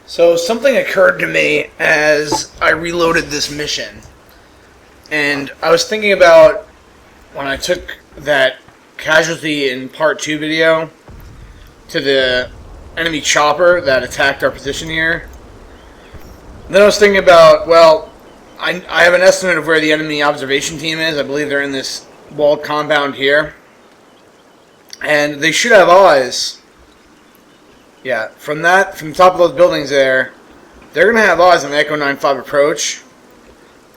So something occurred to me as I reloaded this mission, and I was thinking about when I took that casualty in part 2 video to the enemy chopper that attacked our position here. And then I was thinking about, well, I have an estimate of where the enemy observation team is. I believe they're in this walled compound here. And they should have eyes. Yeah, from the top of those buildings there, they're going to have eyes on the Echo 9-5 approach.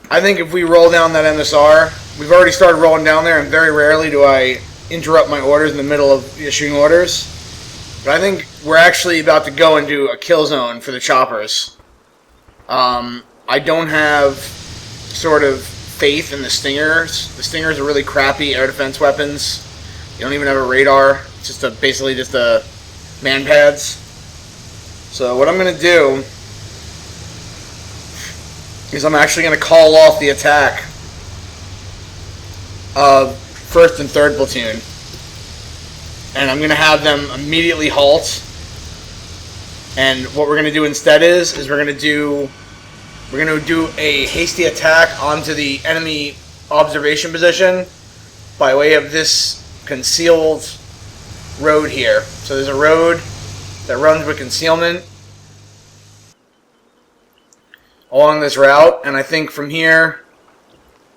I think if we roll down that MSR, we've already started rolling down there, and very rarely do I interrupt my orders in the middle of issuing orders. But I think we're actually about to go into a kill zone for the choppers. I don't have sort of faith in the Stingers. The Stingers are really crappy air defense weapons. You don't even have a radar. It's just basically just a man pads. So what I'm going to do is I'm actually going to call off the attack of 1st and 3rd platoon. And I'm going to have them immediately halt. And what we're going to do instead is we're going to do a hasty attack onto the enemy observation position by way of this concealed road here. So there's a road that runs with concealment along this route, and I think from here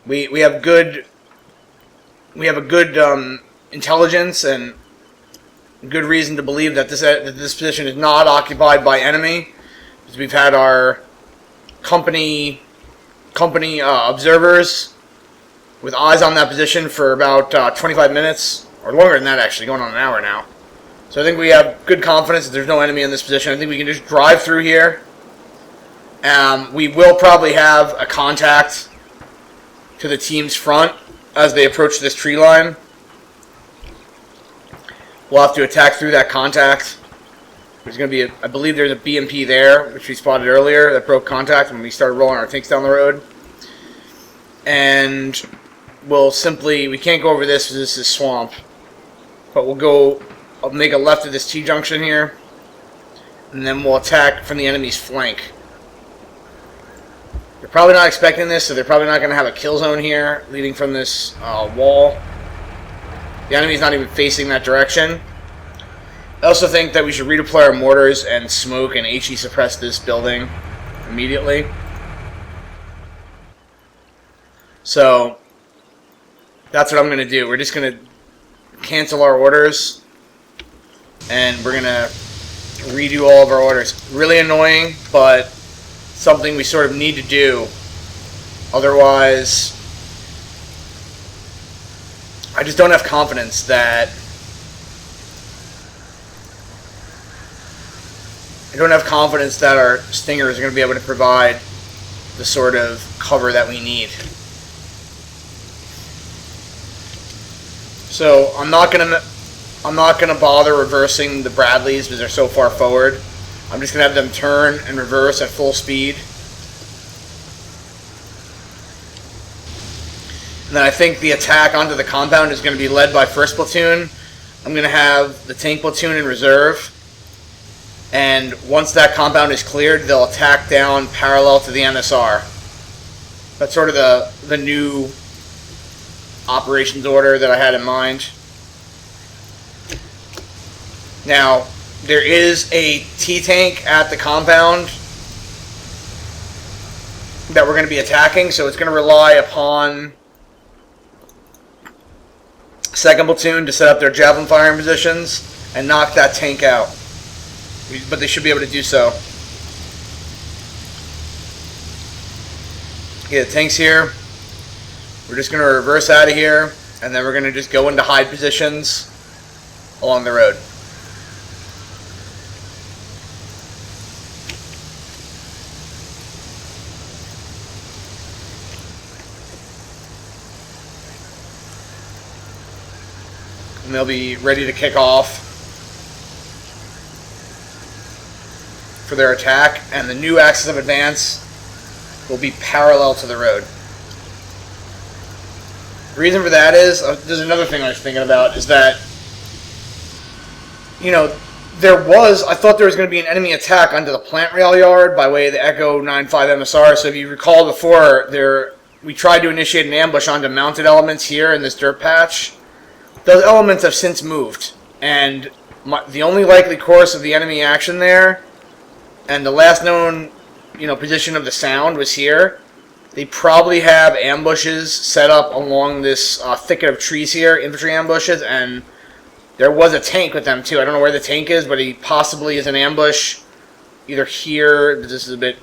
we have good intelligence and good reason to believe that this position is not occupied by enemy, because we've had our company observers with eyes on that position for about 25 minutes, or longer than that actually, going on an hour now. So I think we have good confidence that there's no enemy in this position. I think we can just drive through here. We will probably have a contact to the team's front as they approach this tree line. We'll have to attack through that contact. There's going to be, I believe there's a BMP there, which we spotted earlier, that broke contact when we started rolling our tanks down the road. And we can't go over this because this is swamp. But I'll make a left of this T-junction here, and then we'll attack from the enemy's flank. They're probably not expecting this, so they're probably not going to have a kill zone here leading from this wall. The enemy's not even facing that direction. I also think that we should redeploy our mortars and smoke and HE suppress this building immediately. So that's what I'm going to do. We're just going to cancel our orders, and we're going to redo all of our orders. Really annoying, but something we sort of need to do. Otherwise, I just don't have confidence that our Stingers are going to be able to provide the sort of cover that we need. So I'm not gonna bother reversing the Bradleys because they're so far forward. I'm just gonna have them turn and reverse at full speed. And then I think the attack onto the compound is going to be led by 1st platoon. I'm going to have the tank platoon in reserve. And once that compound is cleared, they'll attack down parallel to the MSR. That's sort of the new operations order that I had in mind. Now, there is a T-tank at the compound that we're going to be attacking, so it's going to rely upon 2nd platoon to set up their javelin firing positions and knock that tank out. But they should be able to do so. Okay, the tank's here. We're just going to reverse out of here, and then we're going to just go into hide positions along the road. And they'll be ready to kick off for their attack, and the new axis of advance will be parallel to the road. The reason for that is, there's another thing I was thinking about, is that, I thought there was going to be an enemy attack onto the plant rail yard by way of the Echo 95 MSR. So if you recall before, we tried to initiate an ambush onto mounted elements here in this dirt patch. Those elements have since moved, and the only likely course of the enemy action there, and the last known, position of the sound was here. They probably have ambushes set up along this thicket of trees here, infantry ambushes, and there was a tank with them too. I don't know where the tank is, but he possibly is an ambush either here. This is a bit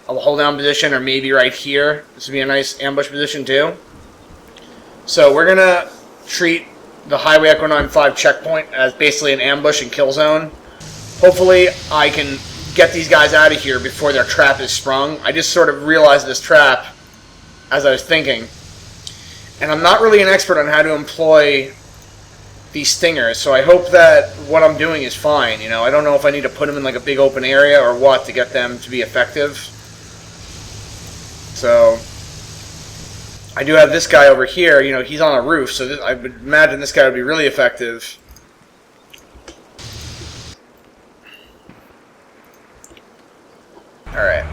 of a hold down position, or maybe right here. This would be a nice ambush position too. So we're gonna treat the Highway Echo 95 checkpoint as basically an ambush and kill zone. Hopefully I can get these guys out of here before their trap is sprung. I just sort of realized this trap as I was thinking. And I'm not really an expert on how to employ these stingers, so I hope that what I'm doing is fine. I don't know if I need to put them in like a big open area or what to get them to be effective. So I do have this guy over here, he's on a roof, so I would imagine this guy would be really effective. Alright,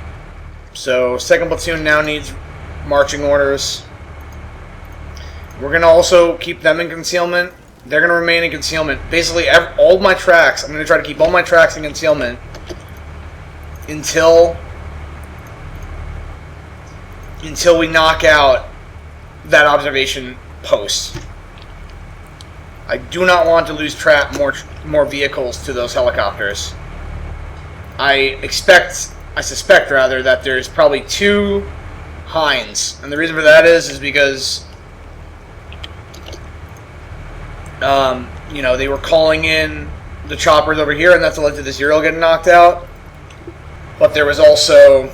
so 2nd Platoon now needs marching orders. We're going to also keep them in concealment. They're going to remain in concealment. Basically, all my tracks, I'm going to try to keep all my tracks in concealment until we knock out that observation post. I do not want to lose more vehicles to those helicopters. I suspect rather that there's probably 2 Hinds, and the reason for that is because they were calling in the choppers over here, and that's what led to this Ural getting knocked out. But there was also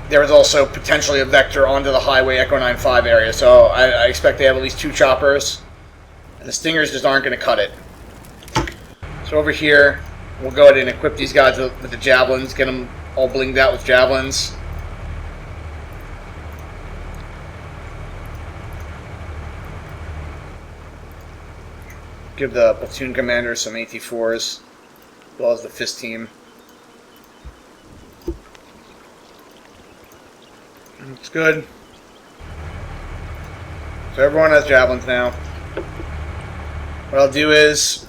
potentially a vector onto the Highway Echo 95 area, so I expect they have at least 2 choppers, and the Stingers just aren't going to cut it. So over here, we'll go ahead and equip these guys with the javelins, get them all blinged out with javelins. Give the platoon commander some AT-4s, as well as the fist team. Looks good. So everyone has javelins now. What I'll do is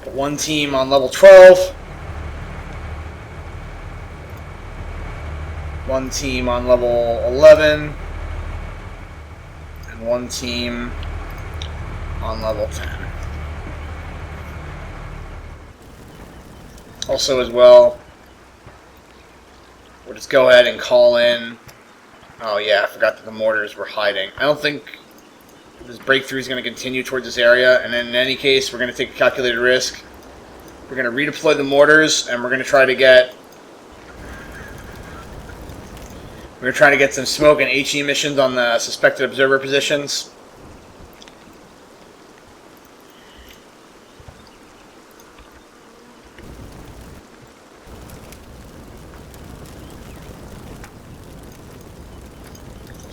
put one team on level 12. One team on level 11. And one team on level 10. Also, as well, we'll just go ahead and call in. Oh yeah, I forgot that the mortars were hiding. I don't think this breakthrough is going to continue towards this area, and then in any case, we're going to take a calculated risk. We're going to redeploy the mortars, and we're going to try to get some smoke and HE missions on the suspected observer positions.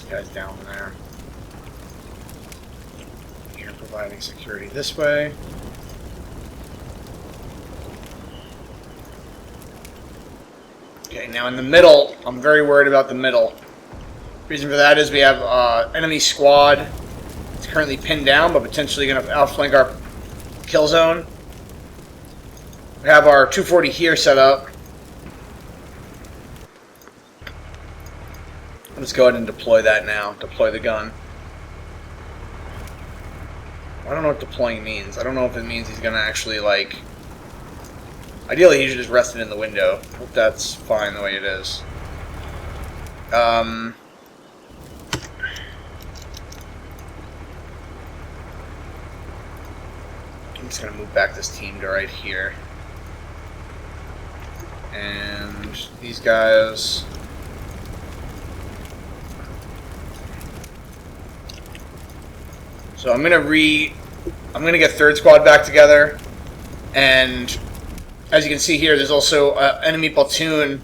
Guys down there. You're providing security this way. Okay, now in the middle, I'm very worried about the middle. Reason for that is we have enemy squad. It's currently pinned down, but potentially going to outflank our kill zone. We have our 240 here set up. Let's go ahead and deploy that now. Deploy the gun. I don't know what deploying means. I don't know if it means he's going to actually, like... Ideally, he should just rest it in the window. Hope that's fine the way it is. I'm just going to move back this team to right here. And these guys... So I'm gonna get third squad back together, and as you can see here, there's also an enemy platoon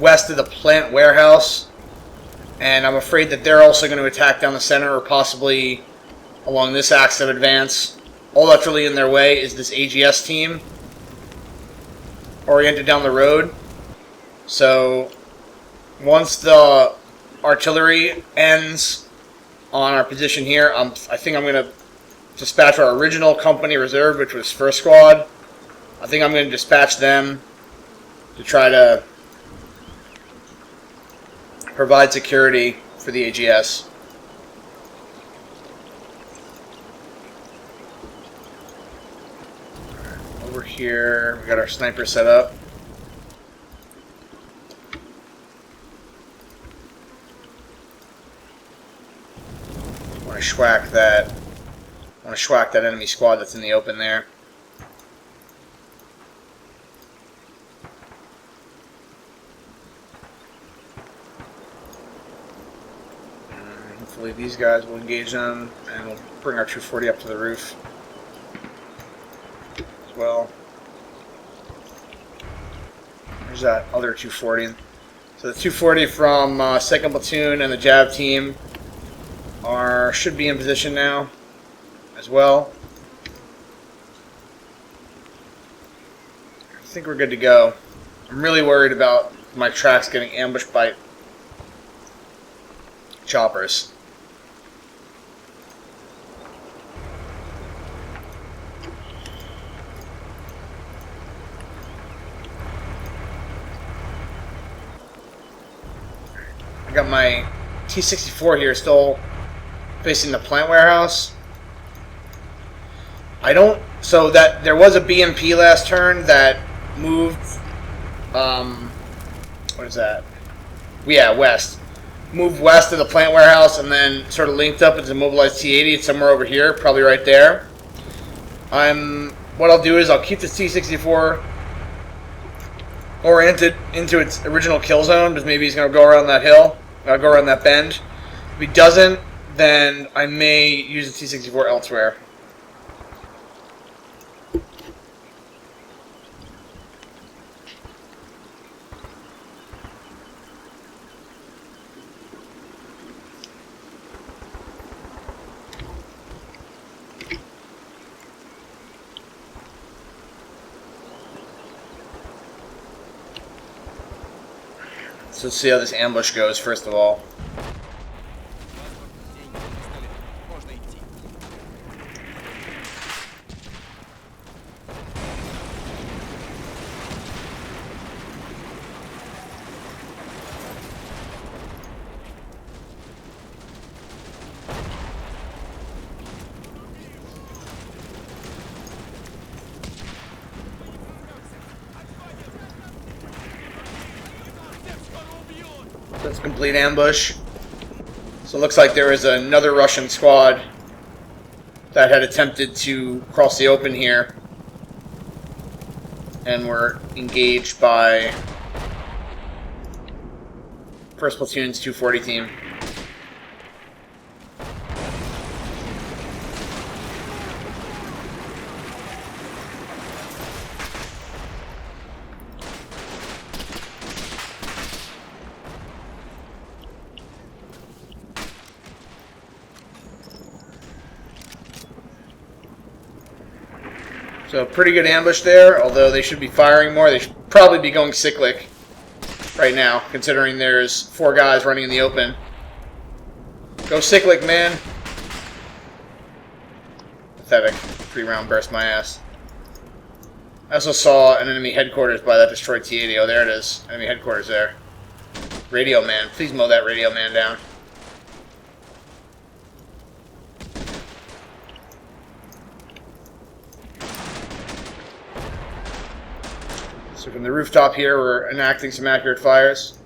west of the plant warehouse, and I'm afraid that they're also going to attack down the center or possibly along this axis of advance. All that's really in their way is this AGS team oriented down the road. So once the artillery ends on our position here, I think I'm going to dispatch our original company reserve, which was first squad. I think I'm going to dispatch them to try to provide security for the AGS. Over here, we got our sniper set up. I want to schwack that enemy squad that's in the open there. Hopefully these guys will engage them, and we'll bring our 240 up to the roof as well. There's that other 240. So the 240 from 2nd Platoon and the JAV team should be in position now as well. I think we're good to go. I'm really worried about my tracks getting ambushed by choppers. I got my T-64 here still facing the plant warehouse. So that there was a BMP last turn that moved, what is that? Yeah, west. Moved west of the plant warehouse and then sort of linked up into mobilized T-80. It's somewhere over here, probably right there. What I'll do is I'll keep the T-64 oriented into its original kill zone, because maybe he's going to go around that hill, go around that bend. If he doesn't, then I may use the T-64 elsewhere. So let's see how this ambush goes, first of all. That's a complete ambush. So it looks like there was another Russian squad that had attempted to cross the open here and were engaged by 1st Platoon's 240 team. So pretty good ambush there, although they should be firing more. They should probably be going cyclic right now, considering there's 4 guys running in the open. Go cyclic, man. Pathetic. 3-round burst my ass. I also saw an enemy headquarters by that destroyed T-80. Oh, there it is. Enemy headquarters there. Radio man. Please mow that radio man down. So from the rooftop here, we're enacting some accurate fires.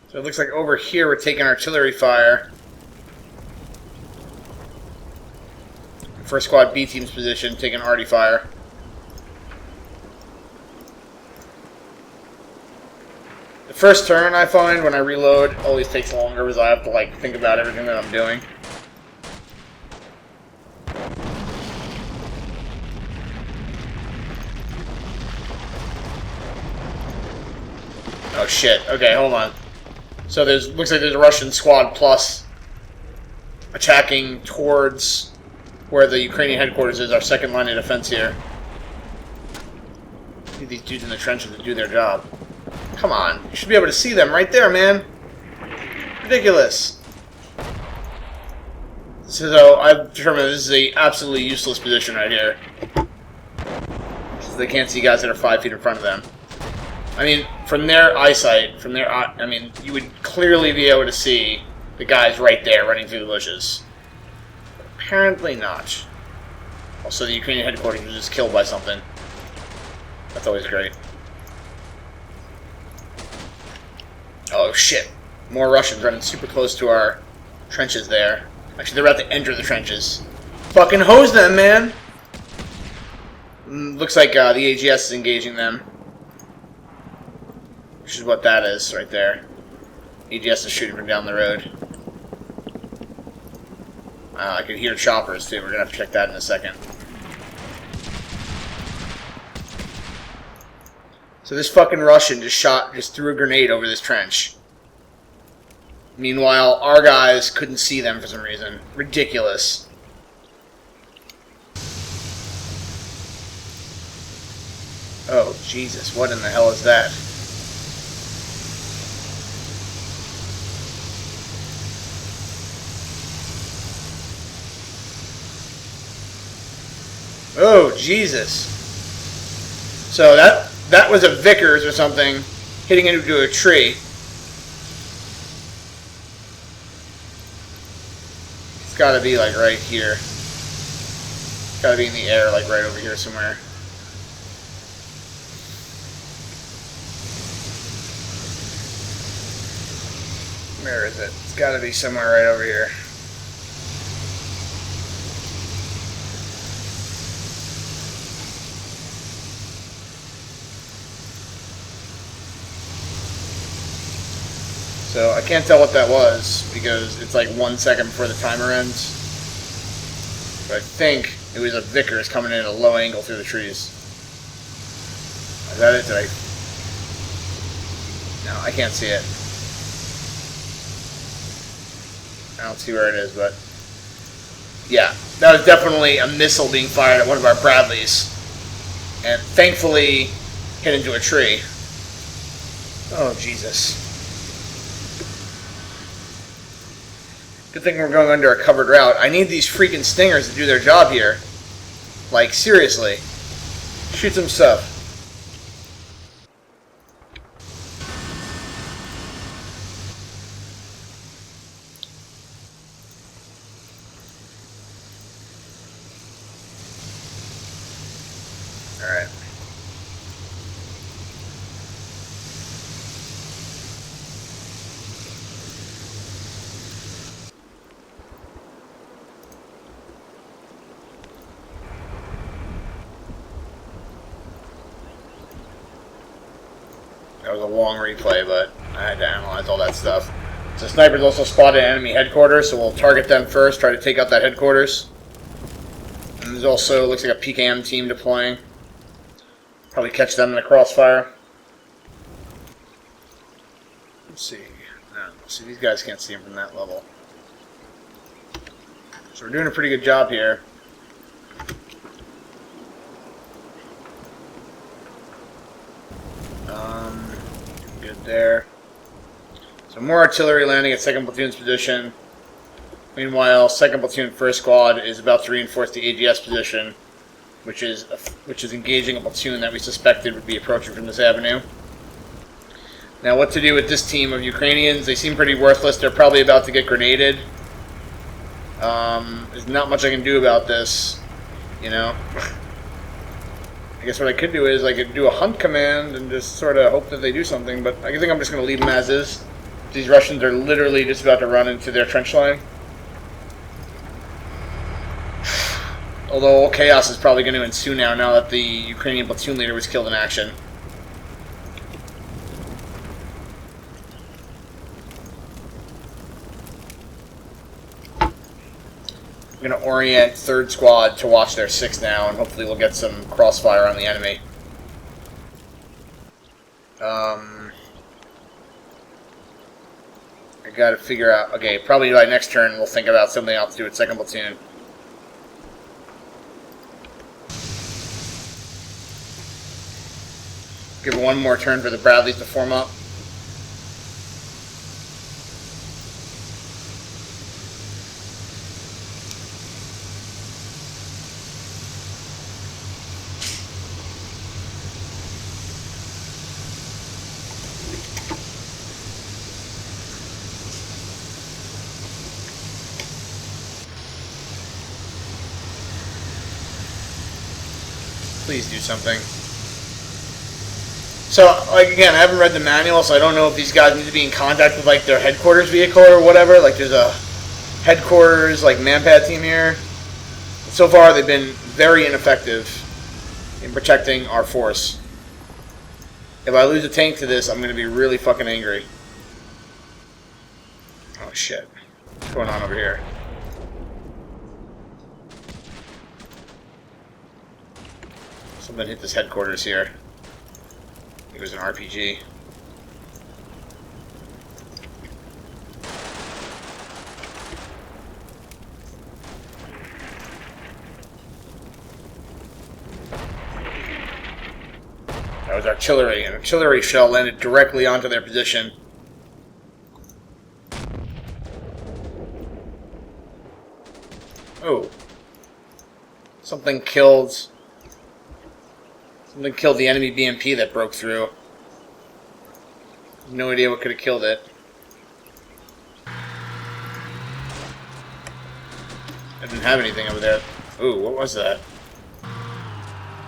So it looks like over here we're taking artillery fire. First squad B team's position, taking arty fire. first turn, I find, when I reload, always takes longer because I have to, like, think about everything that I'm doing. Oh shit. Okay, hold on. So looks like there's a Russian squad plus attacking towards where the Ukrainian headquarters is, our second line of defense here. Need these dudes in the trenches to do their job. Come on. You should be able to see them right there, man. Ridiculous. So I've determined this is a absolutely useless position right here. Because they can't see guys that are 5 feet in front of them. I mean, from their eyesight, I mean, you would clearly be able to see the guys right there running through the bushes. But apparently not. Also, the Ukrainian headquarters was just killed by something. That's always great. Oh, shit. More Russians running super close to our trenches there. Actually, they're about to enter the trenches. Fucking hose them, man! Looks like the AGS is engaging them. Which is what that is, right there. AGS is shooting from down the road. I can hear choppers, too. We're gonna have to check that in a second. So this fucking Russian just threw a grenade over this trench. Meanwhile, our guys couldn't see them for some reason. Ridiculous. Oh, Jesus. What in the hell is that? Oh, Jesus. So that was a Vickers or something hitting into a tree. It's gotta be like right here. It's gotta be in the air, like right over here somewhere. Where is it? It's gotta be somewhere right over here. So I can't tell what that was because it's like 1 second before the timer ends. But I think it was a Vickers coming in at a low angle through the trees. Is that it? No, I can't see it. I don't see where it is, but yeah, that was definitely a missile being fired at one of our Bradleys, and thankfully hit into a tree. Oh, Jesus. Good thing we're going under a covered route. I need these freaking stingers to do their job here. Like, seriously. Shoot some stuff. Alright. That was a long replay, but I had to analyze all that stuff. So snipers also spotted enemy headquarters, so we'll target them first, try to take out that headquarters. And there's also, looks like a PKM team deploying. Probably catch them in the crossfire. Let's see. No, see, these guys can't see him from that level. So we're doing a pretty good job here. Good there. So more artillery landing at 2nd Platoon's position. Meanwhile, 2nd Platoon 1st Squad is about to reinforce the AGS position, which is engaging a platoon that we suspected would be approaching from this avenue. Now, what to do with this team of Ukrainians? They seem pretty worthless. They're probably about to get grenaded. There's not much I can do about this, you know. I guess what I could do is I could do a hunt command and just sort of hope that they do something, but I think I'm just going to leave them as is. These Russians are literally just about to run into their trench line. Although chaos is probably going to ensue now that the Ukrainian platoon leader was killed in action. I'm going to orient 3rd Squad to watch their 6th now, and hopefully we'll get some crossfire on the enemy. I gotta figure out... Okay, probably by next turn we'll think about something else to do with 2nd Platoon. Give one more turn for the Bradleys to form up. Please do something. So, like, again, I haven't read the manual, so I don't know if these guys need to be in contact with, like, their headquarters vehicle or whatever. Like, there's a headquarters, like, manpad team here. So far, they've been very ineffective in protecting our force. If I lose a tank to this, I'm going to be really fucking angry. Oh, shit. What's going on over here? Something hit this headquarters here. It was an RPG. That was artillery. An artillery shell landed directly onto their position. Oh. Something killed the enemy BMP that broke through. No idea what could have killed it. I didn't have anything over there. Ooh, what was that?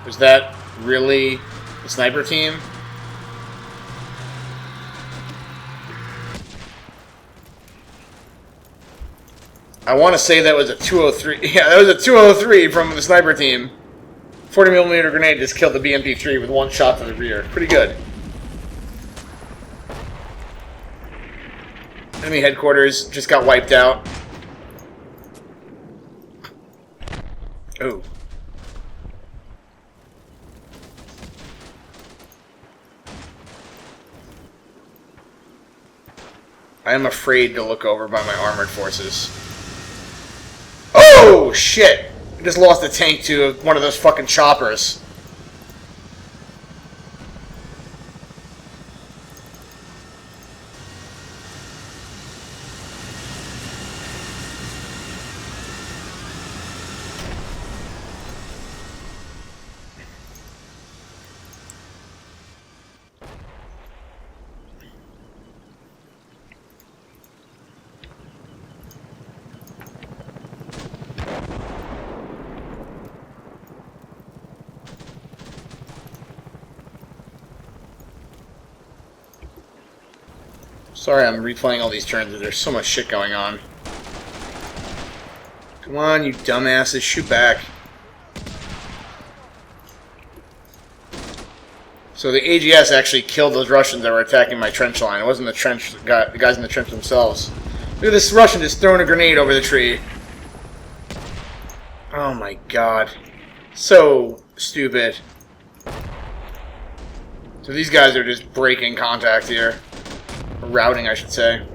Was that really the sniper team? I want to say that was a 203. Yeah, that was a 203 from the sniper team. 40mm grenade just killed the BMP-3 with one shot to the rear. Pretty good. Enemy headquarters just got wiped out. Ooh. I am afraid to look over by my armored forces. Oh, shit! I just lost a tank to one of those fucking choppers. Sorry I'm replaying all these turns, but there's so much shit going on. Come on, you dumbasses, shoot back. So the AGS actually killed those Russians that were attacking my trench line. It wasn't the guys in the trench themselves. Look at this Russian just throwing a grenade over the tree. Oh my god. So stupid. So these guys are just breaking contact here. Or routing, I should say.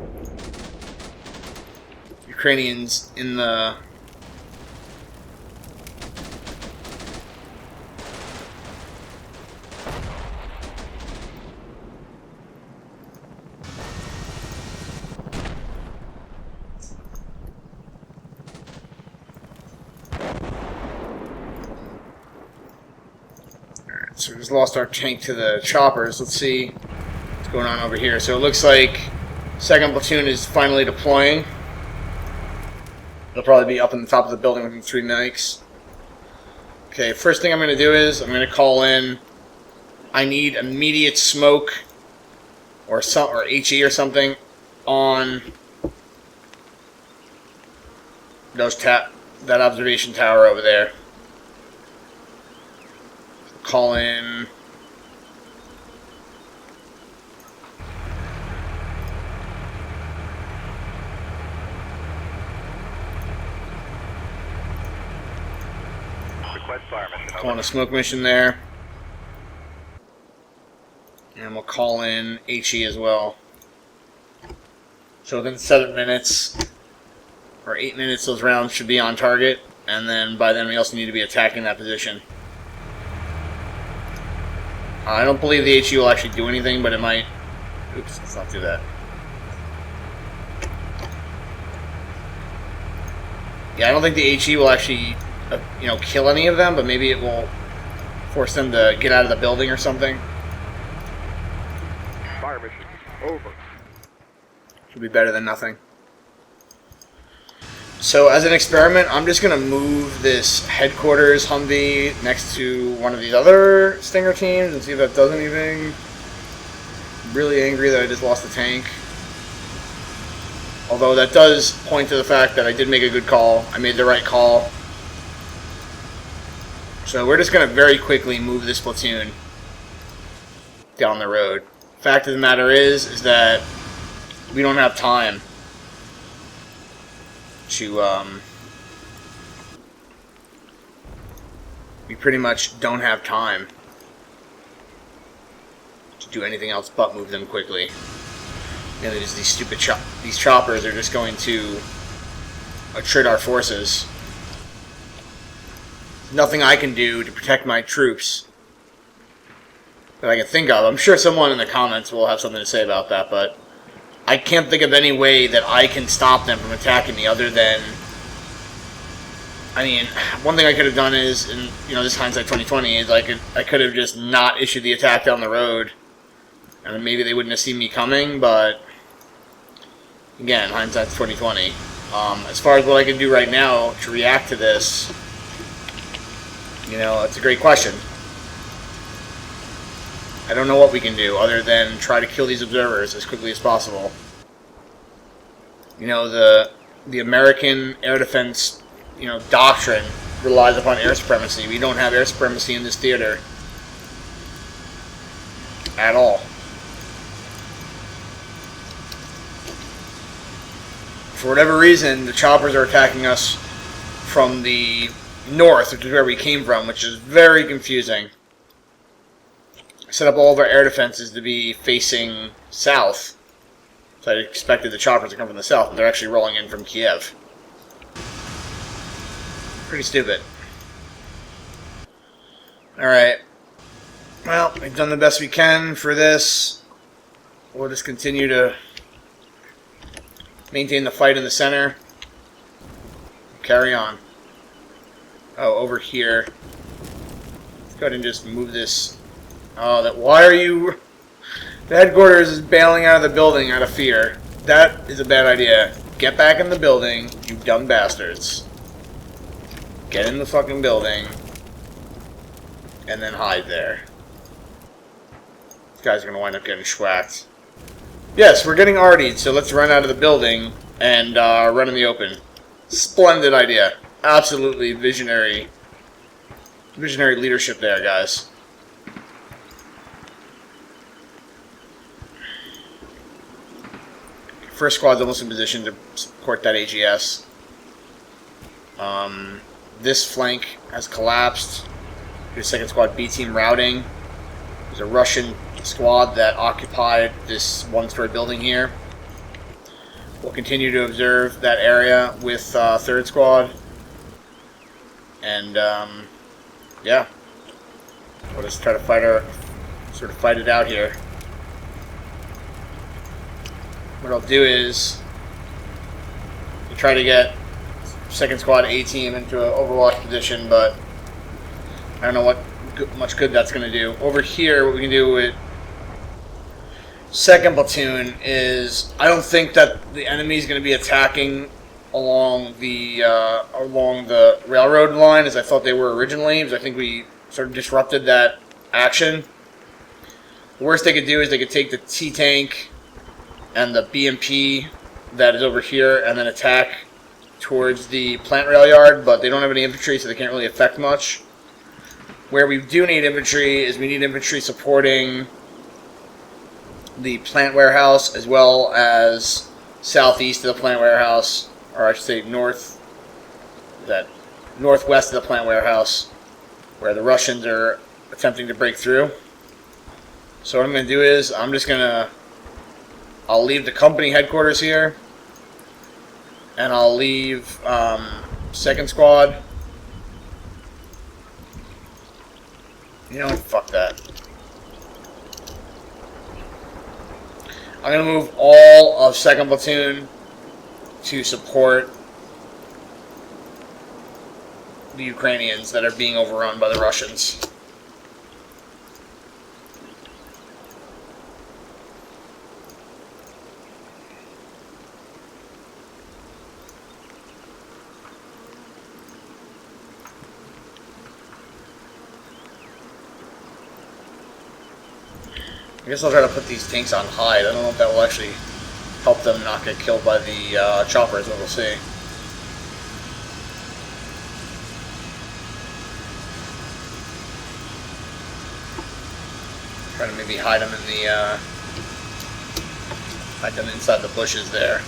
Ukrainians in the... Alright, so we just lost our tank to the choppers. Let's see going on over here. So it looks like 2nd Platoon is finally deploying. They'll probably be up in the top of the building within 3 minutes. Okay, first thing I'm going to do is I'm going to call in. I need immediate smoke or HE or something on those that observation tower over there. Call in. Call in a smoke mission there. And we'll call in HE as well. So within 7 minutes, or 8 minutes, those rounds should be on target. And then by then we also need to be attacking that position. I don't believe the HE will actually do anything, but it might... Oops, let's not do that. Yeah, I don't think the HE will actually, kill any of them, but maybe it will force them to get out of the building or something. Fire mission over. Should be better than nothing. So, as an experiment, I'm just going to move this headquarters Humvee next to one of these other Stinger teams and see if that does anything. I'm really angry that I just lost the tank. Although that does point to the fact that I did make a good call. I made the right call. So we're just going to very quickly move this platoon down the road. Fact of the matter is that we don't have time to, we pretty much don't have time to do anything else but move them quickly. These stupid these choppers are just going to attrit our forces. Nothing I can do to protect my troops that I can think of. I'm sure someone in the comments will have something to say about that, but I can't think of any way that I can stop them from attacking me other than... I mean, one thing I could have done is, and this hindsight 2020, is I could have just not issued the attack down the road, and maybe they wouldn't have seen me coming, but... Again, hindsight 2020. As far as what I can do right now to react to this, it's a great question. I don't know what we can do other than try to kill these observers as quickly as possible. The American air defense, doctrine relies upon air supremacy. We don't have air supremacy in this theater at all. For whatever reason, the choppers are attacking us from the north, which is where we came from, which is very confusing. I set up all of our air defenses to be facing south, so I expected the choppers to come from the south, but they're actually rolling in from Kiev. Pretty stupid. Alright. Well, we've done the best we can for this. We'll just continue to maintain the fight in the center. Carry on. Oh, over here. Let's go ahead and just move this. Oh, why are you... The headquarters is bailing out of the building out of fear. That is a bad idea. Get back in the building, you dumb bastards. Get in the fucking building. And then hide there. These guys are going to wind up getting schwacked. Yes, we're getting artied, so let's run out of the building and run in the open. Splendid idea. Absolutely visionary leadership there, guys. First squad's almost in position to support that AGS. This flank has collapsed. Here's second squad B team routing. There's a Russian squad that occupied this one-story building here. We'll continue to observe that area with third squad. And yeah, we'll just try to fight it out here. What I'll do is try to get second squad A team into an overwatch position, but I don't know what much good that's going to do. Over here, what we can do with second platoon is, I don't think that the enemy is going to be attacking along the railroad line as I thought they were originally, because I think we sort of disrupted that action. The worst they could do is they could take the T-tank and the BMP that is over here and then attack towards the plant rail yard, but they don't have any infantry, so they can't really affect much. Where we do need infantry is we need infantry supporting the plant warehouse as well as southeast of the plant warehouse, or I should say northwest of the plant warehouse. where the Russians are attempting to break through. So what I'm going to do is I'll leave the company headquarters here, and I'll leave second squad. You know what? Fuck that. I'm going to move all of 2nd Platoon to support the Ukrainians that are being overrun by the Russians. I guess I'll try to put these tanks on hide. I don't know if that will actually help them not get killed by the choppers, but we'll see. Try to maybe hide them in the hide them inside the bushes there.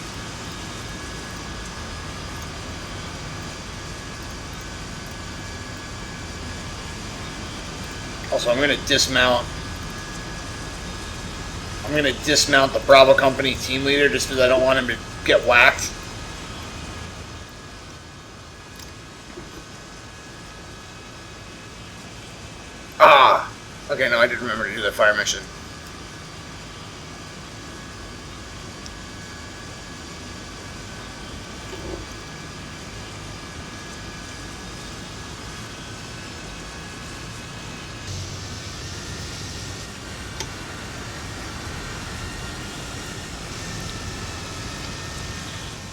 Also, I'm going to dismount the Bravo Company team leader just because I don't want him to get whacked. Ah! Okay, no, I did remember to do that fire mission.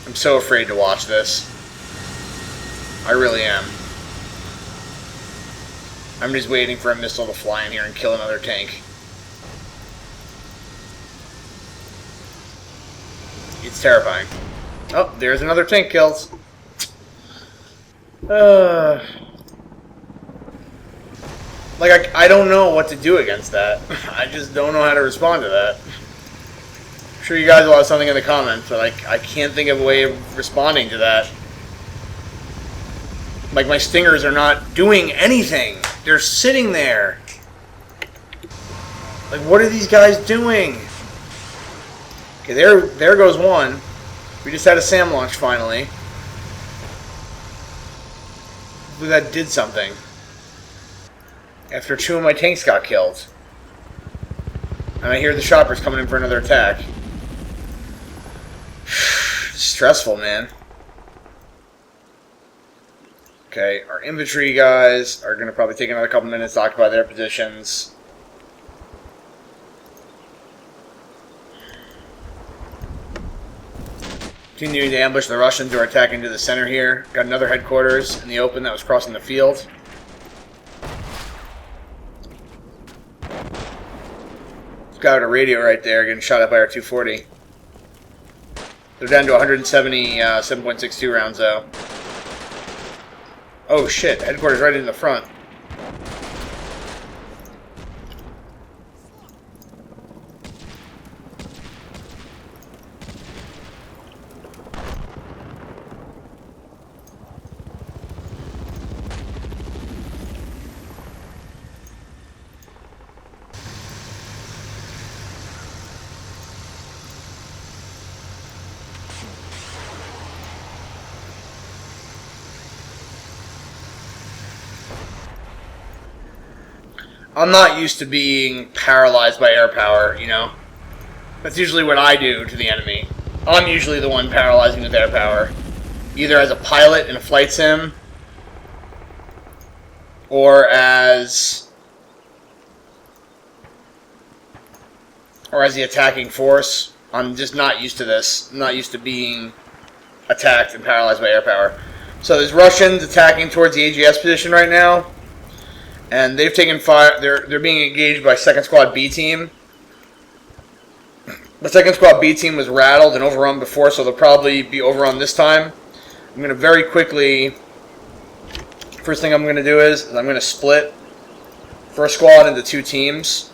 I'm so afraid to watch this. I really am. I'm just waiting for a missile to fly in here and kill another tank. It's terrifying. Oh, there's another tank killed. Like, I don't know what to do against that. I just don't know how to respond to that. I'm sure you guys will have something in the comments, but I can't think of a way of responding to that. Like, my stingers are not doing anything. They're sitting there. Like, what are these guys doing? Okay, there goes one. We just had a SAM launch finally. Hopefully that did something. After 2 of my tanks got killed. And I hear the choppers coming in for another attack. Stressful, man. Okay, our infantry guys are going to probably take another couple minutes to occupy their positions. Continuing to ambush the Russians who are attacking to the center here. Got another headquarters in the open that was crossing the field. Got a radio right there, getting shot at by our 240. They're down to 170 7.62 rounds though. Oh shit, headquarters right in the front. I'm not used to being paralyzed by air power, you know? That's usually what I do to the enemy. I'm usually the one paralyzing with air power. Either as a pilot in a flight sim, or as the attacking force. I'm just not used to this. I'm not used to being attacked and paralyzed by air power. So there's Russians attacking towards the AGS position right now. And they've taken fire. They're being engaged by 2nd Squad B team. The 2nd Squad B team was rattled and overrun before, so they'll probably be overrun this time. I'm going to very quickly... First thing I'm going to do is I'm going to split 1st Squad into 2 teams.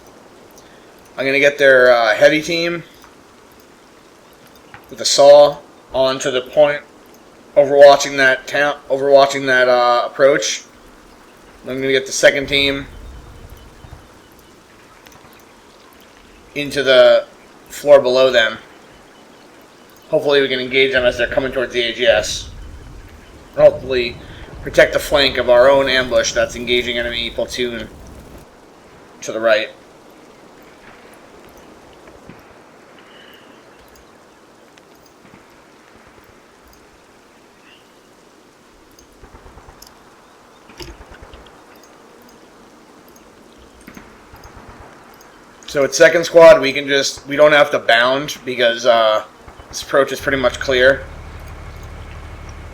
I'm going to get their heavy team with a saw onto the point overwatching that approach. I'm going to get the second team into the floor below them. Hopefully we can engage them as they're coming towards the AGS. Hopefully protect the flank of our own ambush that's engaging enemy platoon to the right. So it's second squad, we don't have to bound because this approach is pretty much clear.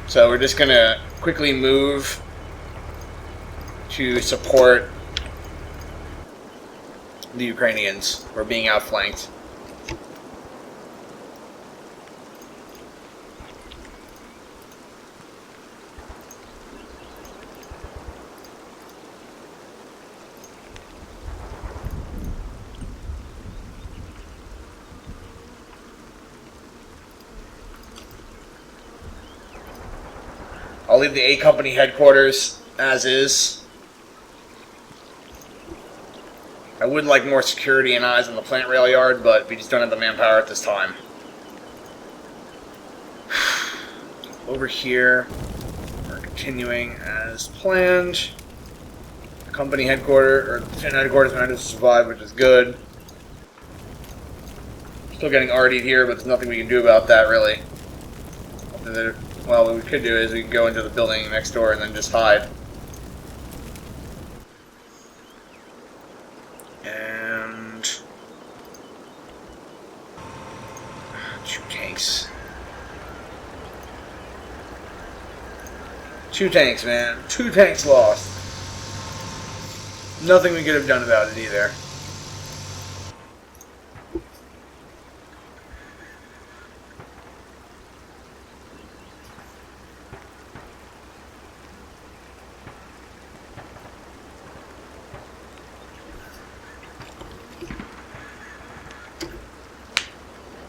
So we're just going to quickly move to support the Ukrainians who are being outflanked. I'll leave the A Company headquarters as is. I would like more security and eyes on the plant rail yard, but we just don't have the manpower at this time. Over here, we're continuing as planned. The company headquarters, or the headquarters managed to survive, which is good. Still getting RD'd here, but there's nothing we can do about that, really. Well, what we could do is we could go into the building next door and then just hide. And... two tanks. Two tanks, man. Two tanks lost. Nothing we could have done about it either.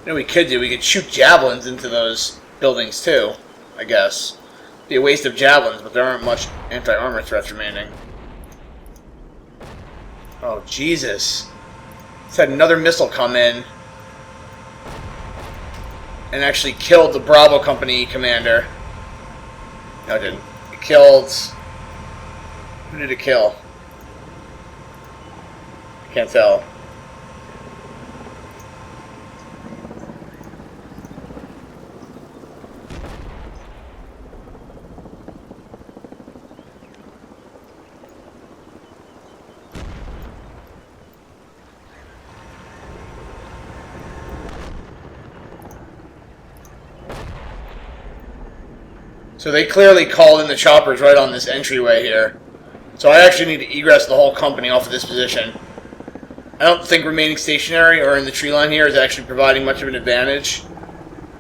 You know what we could do? We could shoot javelins into those buildings too, I guess. Be a waste of javelins, but there aren't much anti-armor threats remaining. Oh, Jesus. Just had another missile come in and actually killed the Bravo Company commander. No, it didn't. It killed... Who did it kill? I can't tell. So they clearly called in the choppers right on this entryway here. So I actually need to egress the whole company off of this position. I don't think remaining stationary or in the tree line here is actually providing much of an advantage.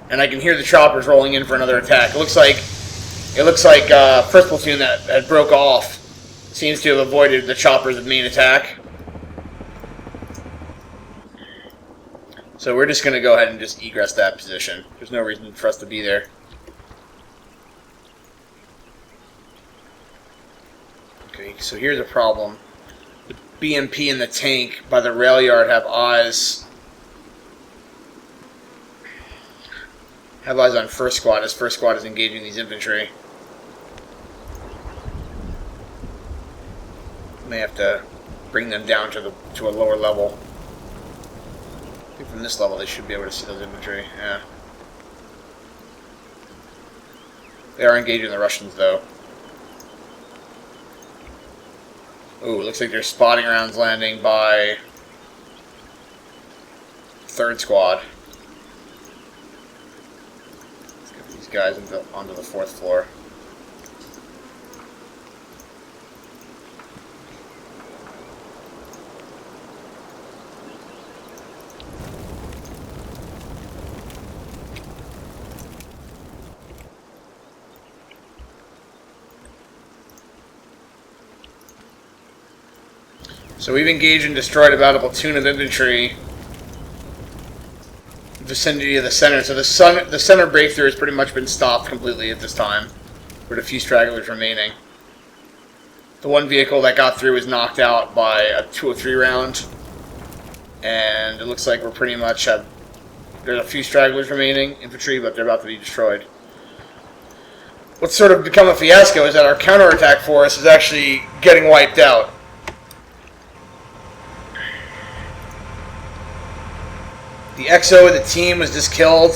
And I can hear the choppers rolling in for another attack. It looks like first platoon that had broke off seems to have avoided the choppers' main attack. So we're just going to go ahead and just egress that position. There's no reason for us to be there. Okay, so here's a problem. The BMP and the tank by the rail yard have eyes. Have eyes on first squad as first squad is engaging these infantry. May have to bring them down to a lower level. I think from this level they should be able to see those infantry. Yeah. They are engaging the Russians though. Ooh, looks like there's spotting rounds landing by third squad. Let's get these guys onto the fourth floor. So we've engaged and destroyed about a platoon of infantry in the vicinity of the center. So the center breakthrough has pretty much been stopped completely at this time, with a few stragglers remaining. The one vehicle that got through was knocked out by a 203 round. And it looks like we're pretty much at... There's a few stragglers remaining, infantry, but they're about to be destroyed. What's sort of become a fiasco is that our counterattack force is actually getting wiped out. The XO of the team was just killed.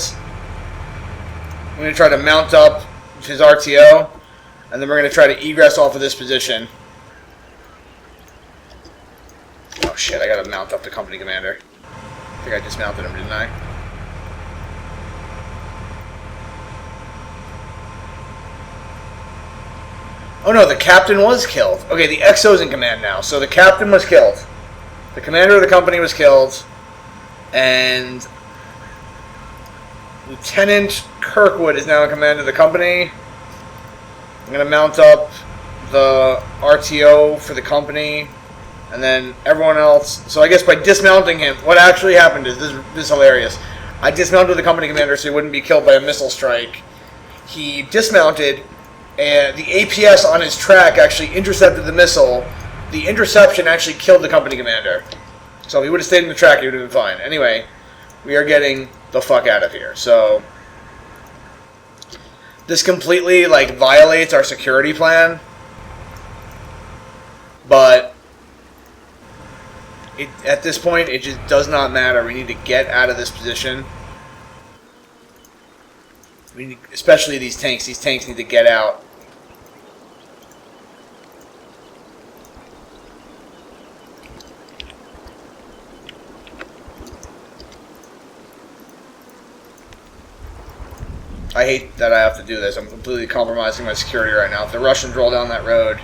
I'm going to try to mount up his RTO, and then we're going to try to egress off of this position. Oh shit, I got to mount up the company commander. I think I dismounted him, didn't I? Oh no, the captain was killed. Okay, the XO's in command now. So the captain was killed. The commander of the company was killed. And Lieutenant Kirkwood is now in command of the company. I'm going to mount up the RTO for the company. And then everyone else. So I guess by dismounting him, what actually happened is, this is hilarious. I dismounted the company commander so he wouldn't be killed by a missile strike. He dismounted, and the APS on his track actually intercepted the missile. The interception actually killed the company commander. So if he would have stayed in the track, he would have been fine. Anyway, we are getting the fuck out of here. So this completely violates our security plan. But at this point, it just does not matter. We need to get out of this position. Especially these tanks. These tanks need to get out. I hate that I have to do this. I'm completely compromising my security right now. If the Russians roll down that road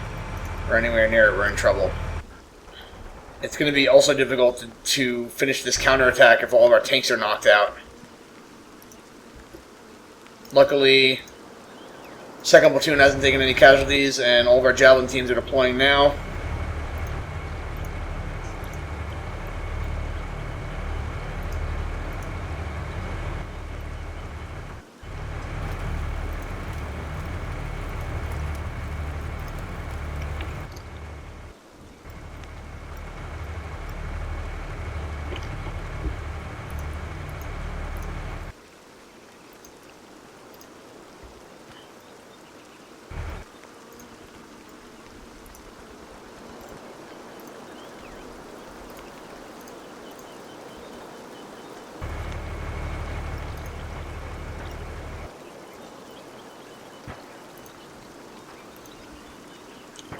or anywhere near it, we're in trouble. It's going to be also difficult to finish this counterattack if all of our tanks are knocked out. Luckily, 2nd Platoon hasn't taken any casualties, and all of our Javelin teams are deploying now.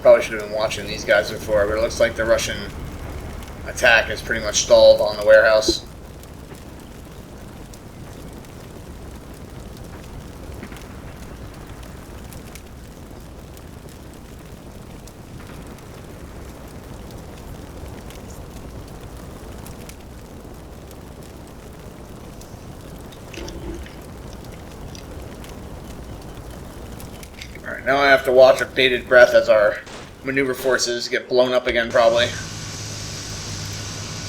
Probably should have been watching these guys before, but it looks like the Russian attack is pretty much stalled on the warehouse. Alright, now I have to watch with bated breath as our maneuver forces get blown up again, probably.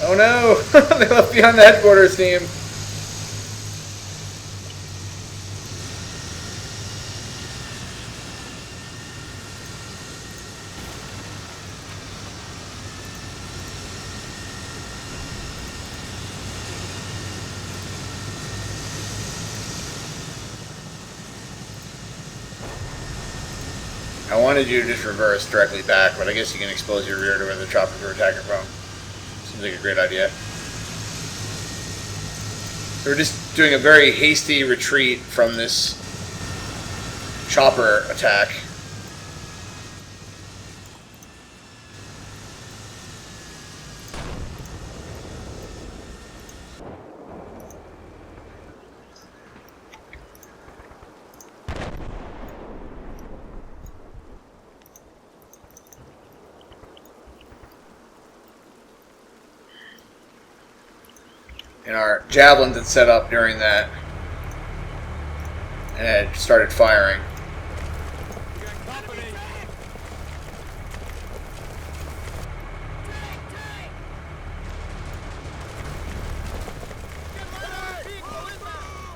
Oh no! They left behind the headquarters team! I wanted you to just reverse directly back, but I guess you can expose your rear to where the choppers are attacking from. Seems like a great idea. So we're just doing a very hasty retreat from this chopper attack. And our javelins had set up during that and had started firing.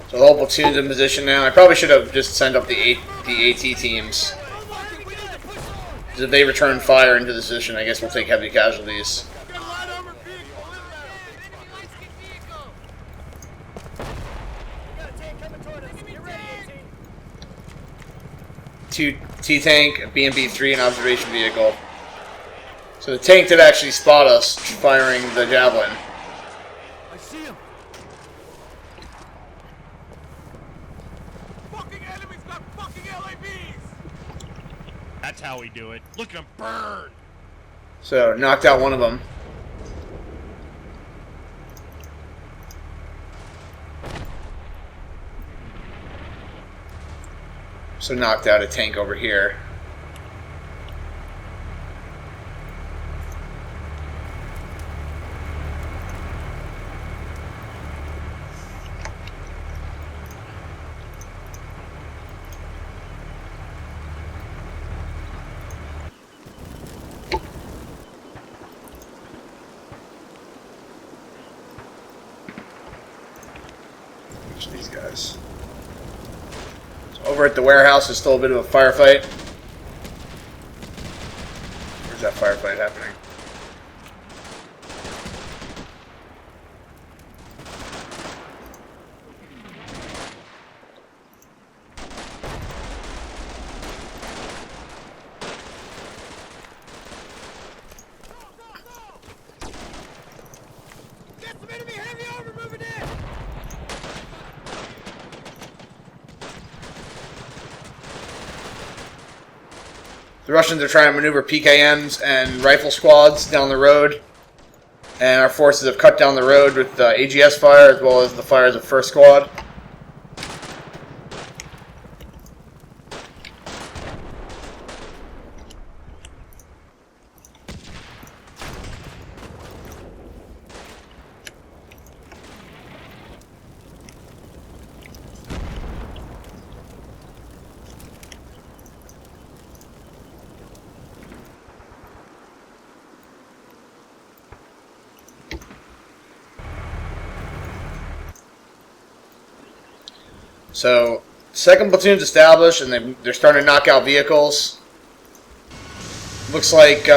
So the whole platoon's in position now. I probably should have just sent up the AT teams Because if they return fire into the position, I guess we'll take heavy casualties. Two T-tank, a BMP-3, and observation vehicle. So the tank did actually spot us firing the javelin. I see him. Fucking enemies got fucking LABs. That's how we do it. Look at him burn. So knocked out one of them. So knocked out a tank over here. These guys. Over at the warehouse, there's still a bit of a firefight. Where's that firefight happening? Get some enemy heavy armor moving in. The Russians are trying to maneuver PKMs and rifle squads down the road, and our forces have cut down the road with AGS fire as well as the fires of first squad. So, second platoon's established, and they're starting to knock out vehicles. Looks like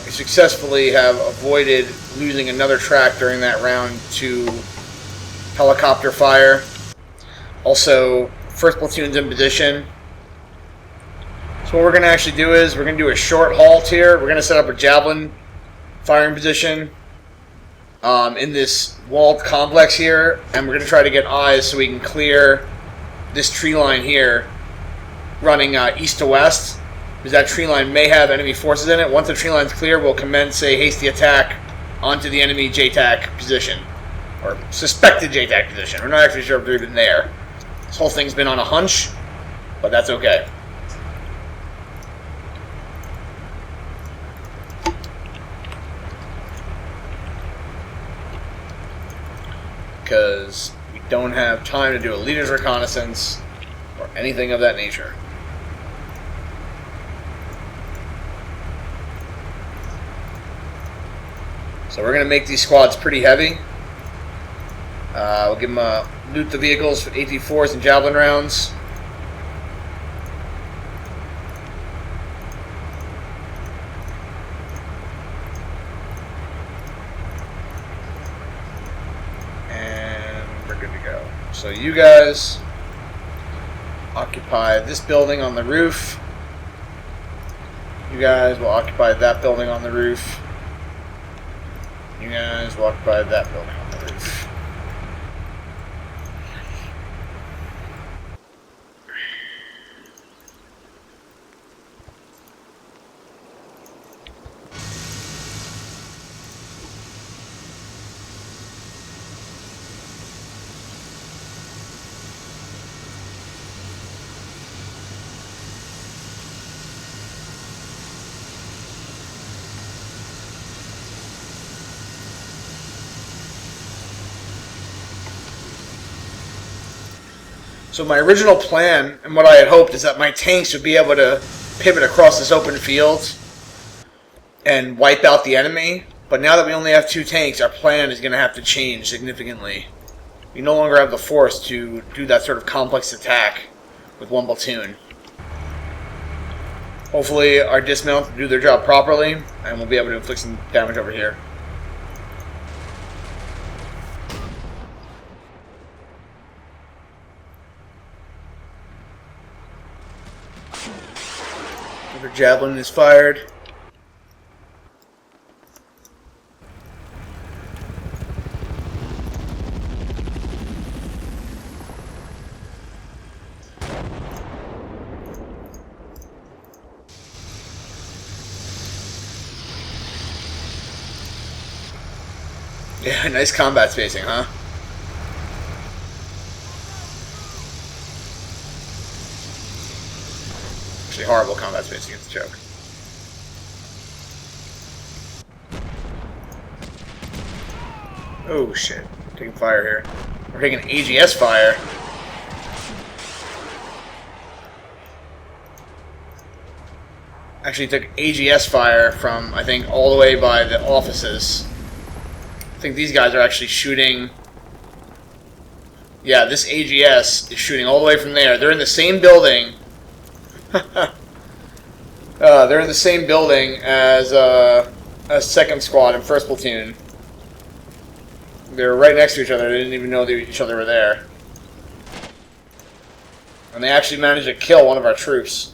we successfully have avoided losing another track during that round to helicopter fire. Also, first platoon's in position. So what we're going to actually do is we're going to do a short halt here. We're going to set up a javelin firing position in this walled complex here, and we're going to try to get eyes so we can clear this tree line here running east to west, because that tree line may have enemy forces in it. Once the tree line's clear, we'll commence a hasty attack onto the enemy JTAC position, or suspected JTAC position. We're not actually sure if they're even there. This whole thing's been on a hunch, but that's okay. Because we don't have time to do a leader's reconnaissance or anything of that nature. So we're going to make these squads pretty heavy. We'll give them loot the vehicles for AT-4s and javelin rounds. So you guys occupy this building on the roof. You guys will occupy that building on the roof. You guys will occupy that building on the roof. So my original plan, and what I had hoped, is that my tanks would be able to pivot across this open field and wipe out the enemy. But now that we only have 2 tanks, our plan is going to have to change significantly. We no longer have the force to do that sort of complex attack with 1 platoon. Hopefully our dismounts do their job properly, and we'll be able to inflict some damage over here. Another javelin is fired. Yeah, nice combat spacing, huh? Actually, horrible combat spacing. It's a joke. Oh shit! Taking fire here. We're taking AGS fire. Actually, took AGS fire from I think all the way by the offices. I think these guys are actually shooting. Yeah, this AGS is shooting all the way from there. They're in the same building. They're in the same building as second squad and first platoon. They were right next to each other. They didn't even know each other were there. And they actually managed to kill one of our troops.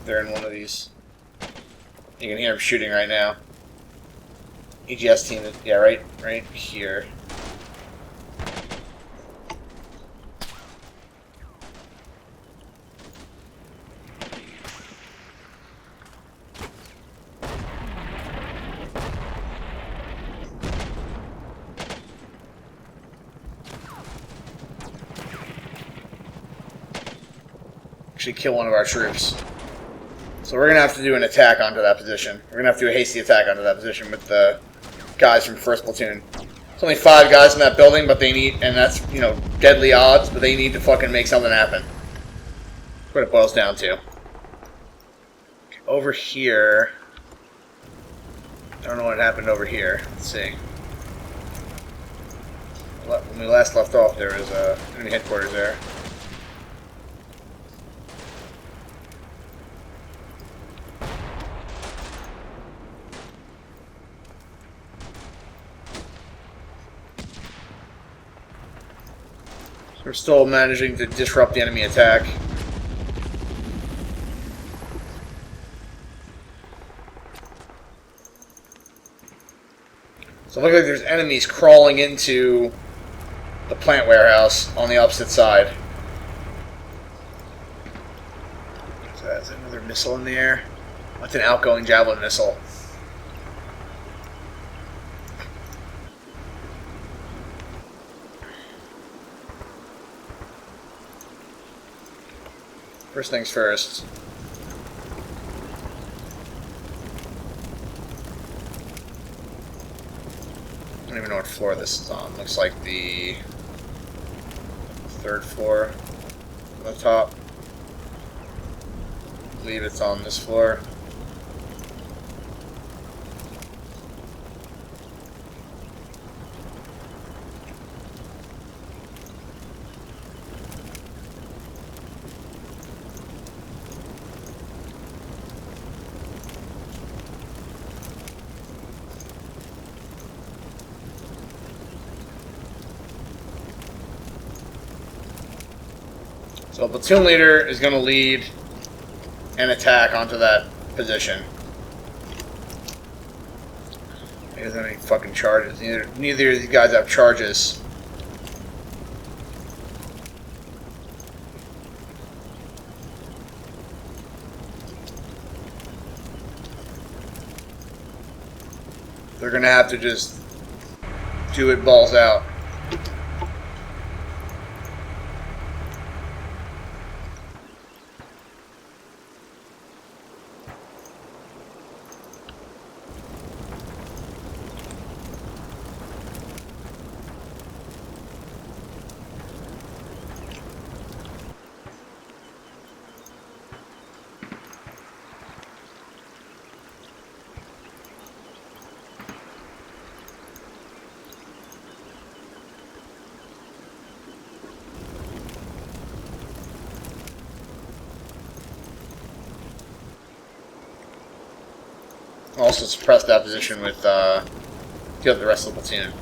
They're in one of these. You can hear them shooting right now. EGS team, yeah, right here. Actually kill one of our troops. So we're going to have to do an attack onto that position. We're going to have to do a hasty attack onto that position with the guys from 1st Platoon. There's only 5 guys in that building, but they need, and that's, you know, deadly odds, but they need to fucking make something happen. That's what it boils down to. Over here. I don't know what happened over here. Let's see. When we last left off, there was enemy headquarters there. We're still managing to disrupt the enemy attack. So it looks like there's enemies crawling into the plant warehouse on the opposite side. So that's another missile in the air. That's an outgoing javelin missile. First things first. I don't even know what floor this is on. Looks like the 3rd floor on the top. I believe it's on this floor. So, platoon leader is going to lead an attack onto that position. He doesn't have any fucking charges. Neither of these guys have charges. They're going to have to just do it balls out. Also suppress that position with the rest of the platoon.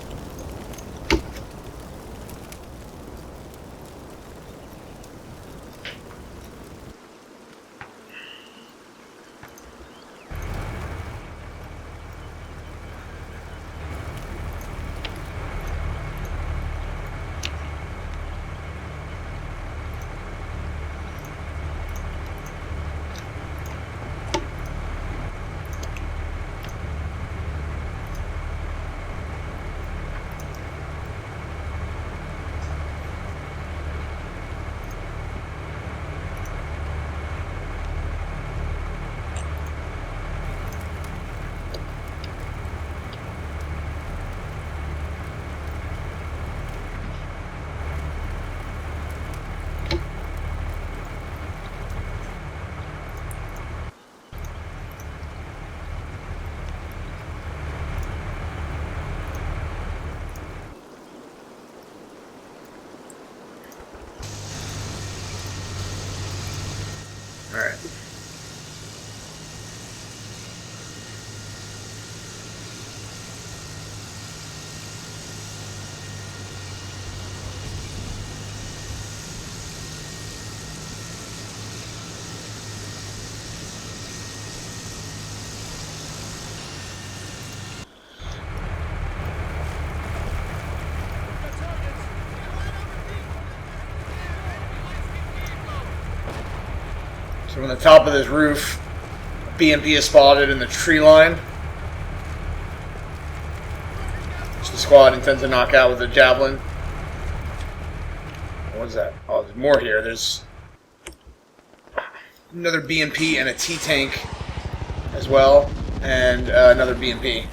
Alright. So from the top of this roof, BMP is spotted in the tree line, which the squad intends to knock out with a javelin. What is that? Oh, there's more here. There's another BMP and a T-tank as well, and another BMP.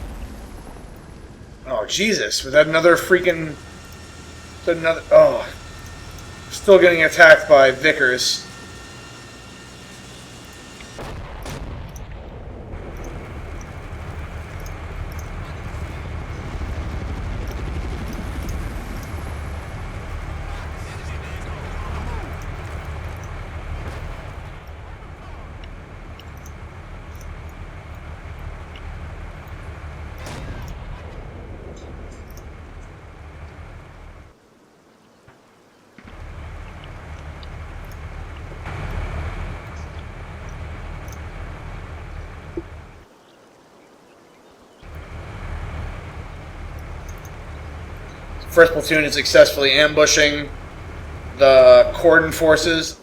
Oh, Jesus. Was that another freaking... Was that another... Oh. Still getting attacked by Vickers. First platoon is successfully ambushing the cordon forces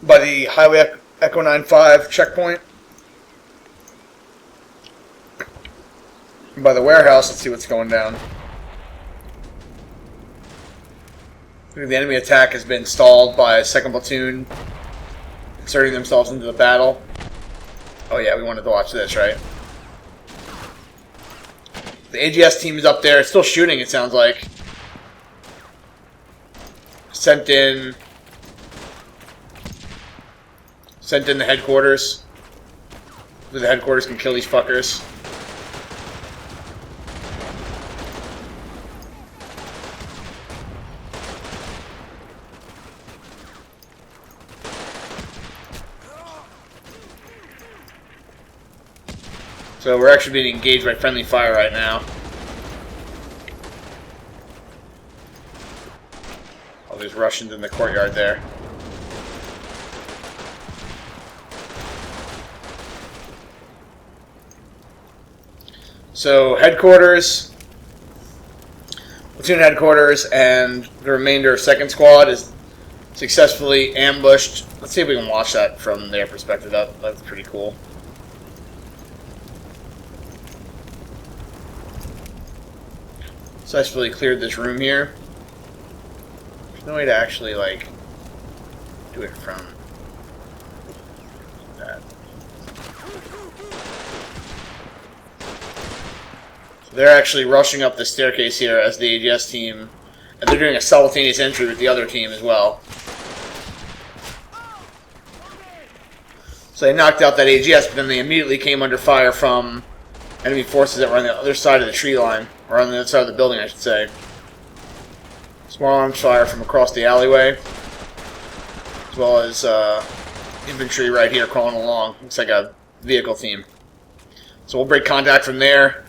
by the Highway Echo 95 checkpoint. By the warehouse, let's see what's going down. The enemy attack has been stalled by a second platoon inserting themselves into the battle. Oh yeah, we wanted to watch this, right? The AGS team is up there. It's still shooting, it sounds like. Sent in the headquarters. The headquarters can kill these fuckers. So we're actually being engaged by friendly fire right now. There's Russians in the courtyard there. So headquarters, platoon headquarters, and the remainder of second squad is successfully ambushed. Let's see if we can watch that from their perspective. That's pretty cool. Successfully cleared this room here. No way to actually, like, do it from that. So they're actually rushing up the staircase here as the AGS team, and they're doing a simultaneous entry with the other team as well. So they knocked out that AGS, but then they immediately came under fire from enemy forces that were on the other side of the tree line, or on the other side of the building, I should say. Small arms fire from across the alleyway, as well as infantry right here crawling along. Looks like a vehicle team. So we'll break contact from there.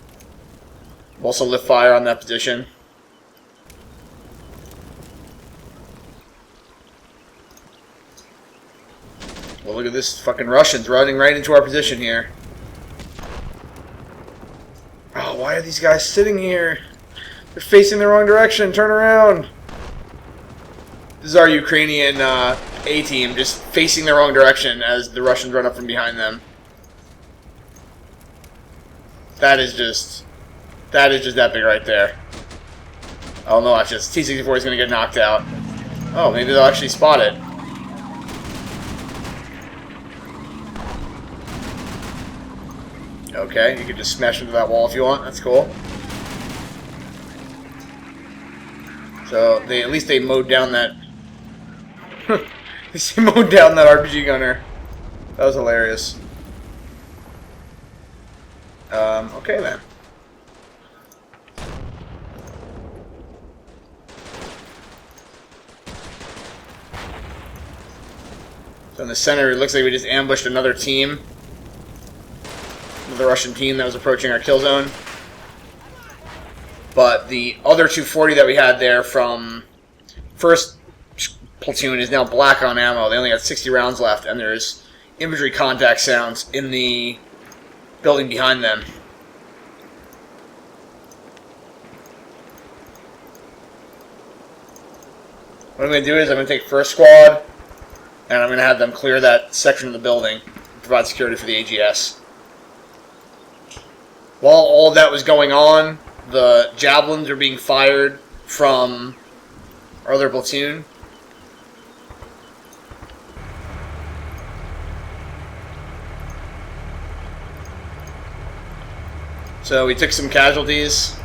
We'll also lift fire on that position. Well, look at this fucking Russians running right into our position here. Oh, why are these guys sitting here? They're facing the wrong direction. Turn around. This is our Ukrainian A-team just facing the wrong direction as the Russians run up from behind them. That is just epic right there. Oh no, that's just T-64 is going to get knocked out. Oh, maybe they'll actually spot it. Okay, you can just smash into that wall if you want. That's cool. So at least they mowed down that. They mowed down that RPG gunner. That was hilarious. Okay then. So in the center, it looks like we just ambushed another team. The Russian team that was approaching our kill zone. But the other 240 that we had there from first platoon is now black on ammo. They only got 60 rounds left, and there's infantry contact sounds in the building behind them. What I'm going to do is I'm going to take first squad, and I'm going to have them clear that section of the building and provide security for the AGS. While all of that was going on, the javelins are being fired from our other platoon. So we took some casualties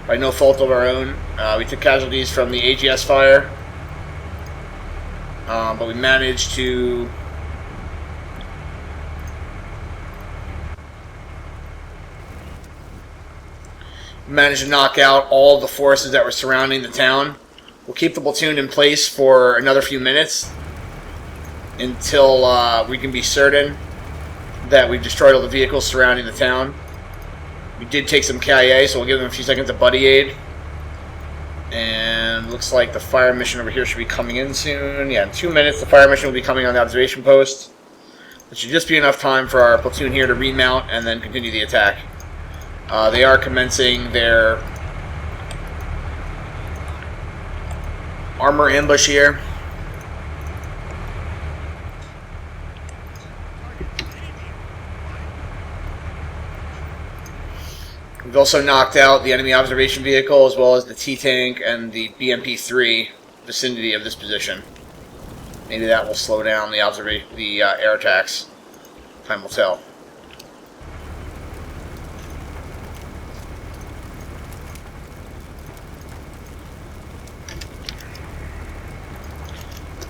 by no fault of our own. We took casualties from the AGS fire, but we managed to knock out all the forces that were surrounding the town. We'll keep the platoon in place for another few minutes until we can be certain that we've destroyed all the vehicles surrounding the town. We did take some KIA, so we'll give them a few seconds of buddy aid. And looks like the fire mission over here should be coming in soon. Yeah, in 2 minutes the fire mission will be coming on the observation post. It should just be enough time for our platoon here to remount and then continue the attack. They are commencing their armor ambush here. We've also knocked out the enemy observation vehicle as well as the T-tank and the BMP-3 vicinity of this position. Maybe that will slow down the air attacks. Time will tell.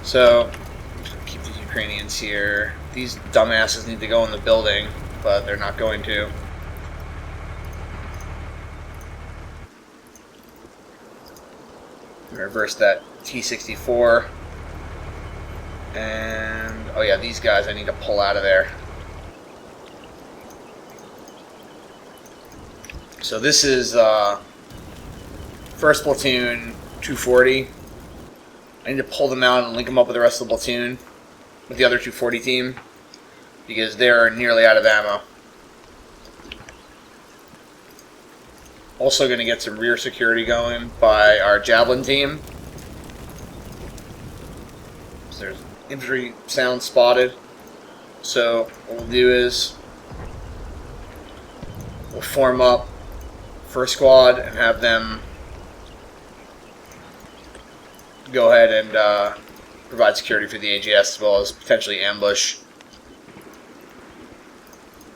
So, keep these Ukrainians here. These dumbasses need to go in the building, but they're not going to. Reverse that T-64. And, oh yeah, these guys I need to pull out of there. So this is 1st Platoon 240. I need to pull them out and link them up with the rest of the platoon, with the other 240 team, because they're nearly out of ammo. Also going to get some rear security going by our Javelin team. So there's infantry sound spotted. So what we'll do is we'll form up first squad and have them go ahead and provide security for the AGS, as well as potentially ambush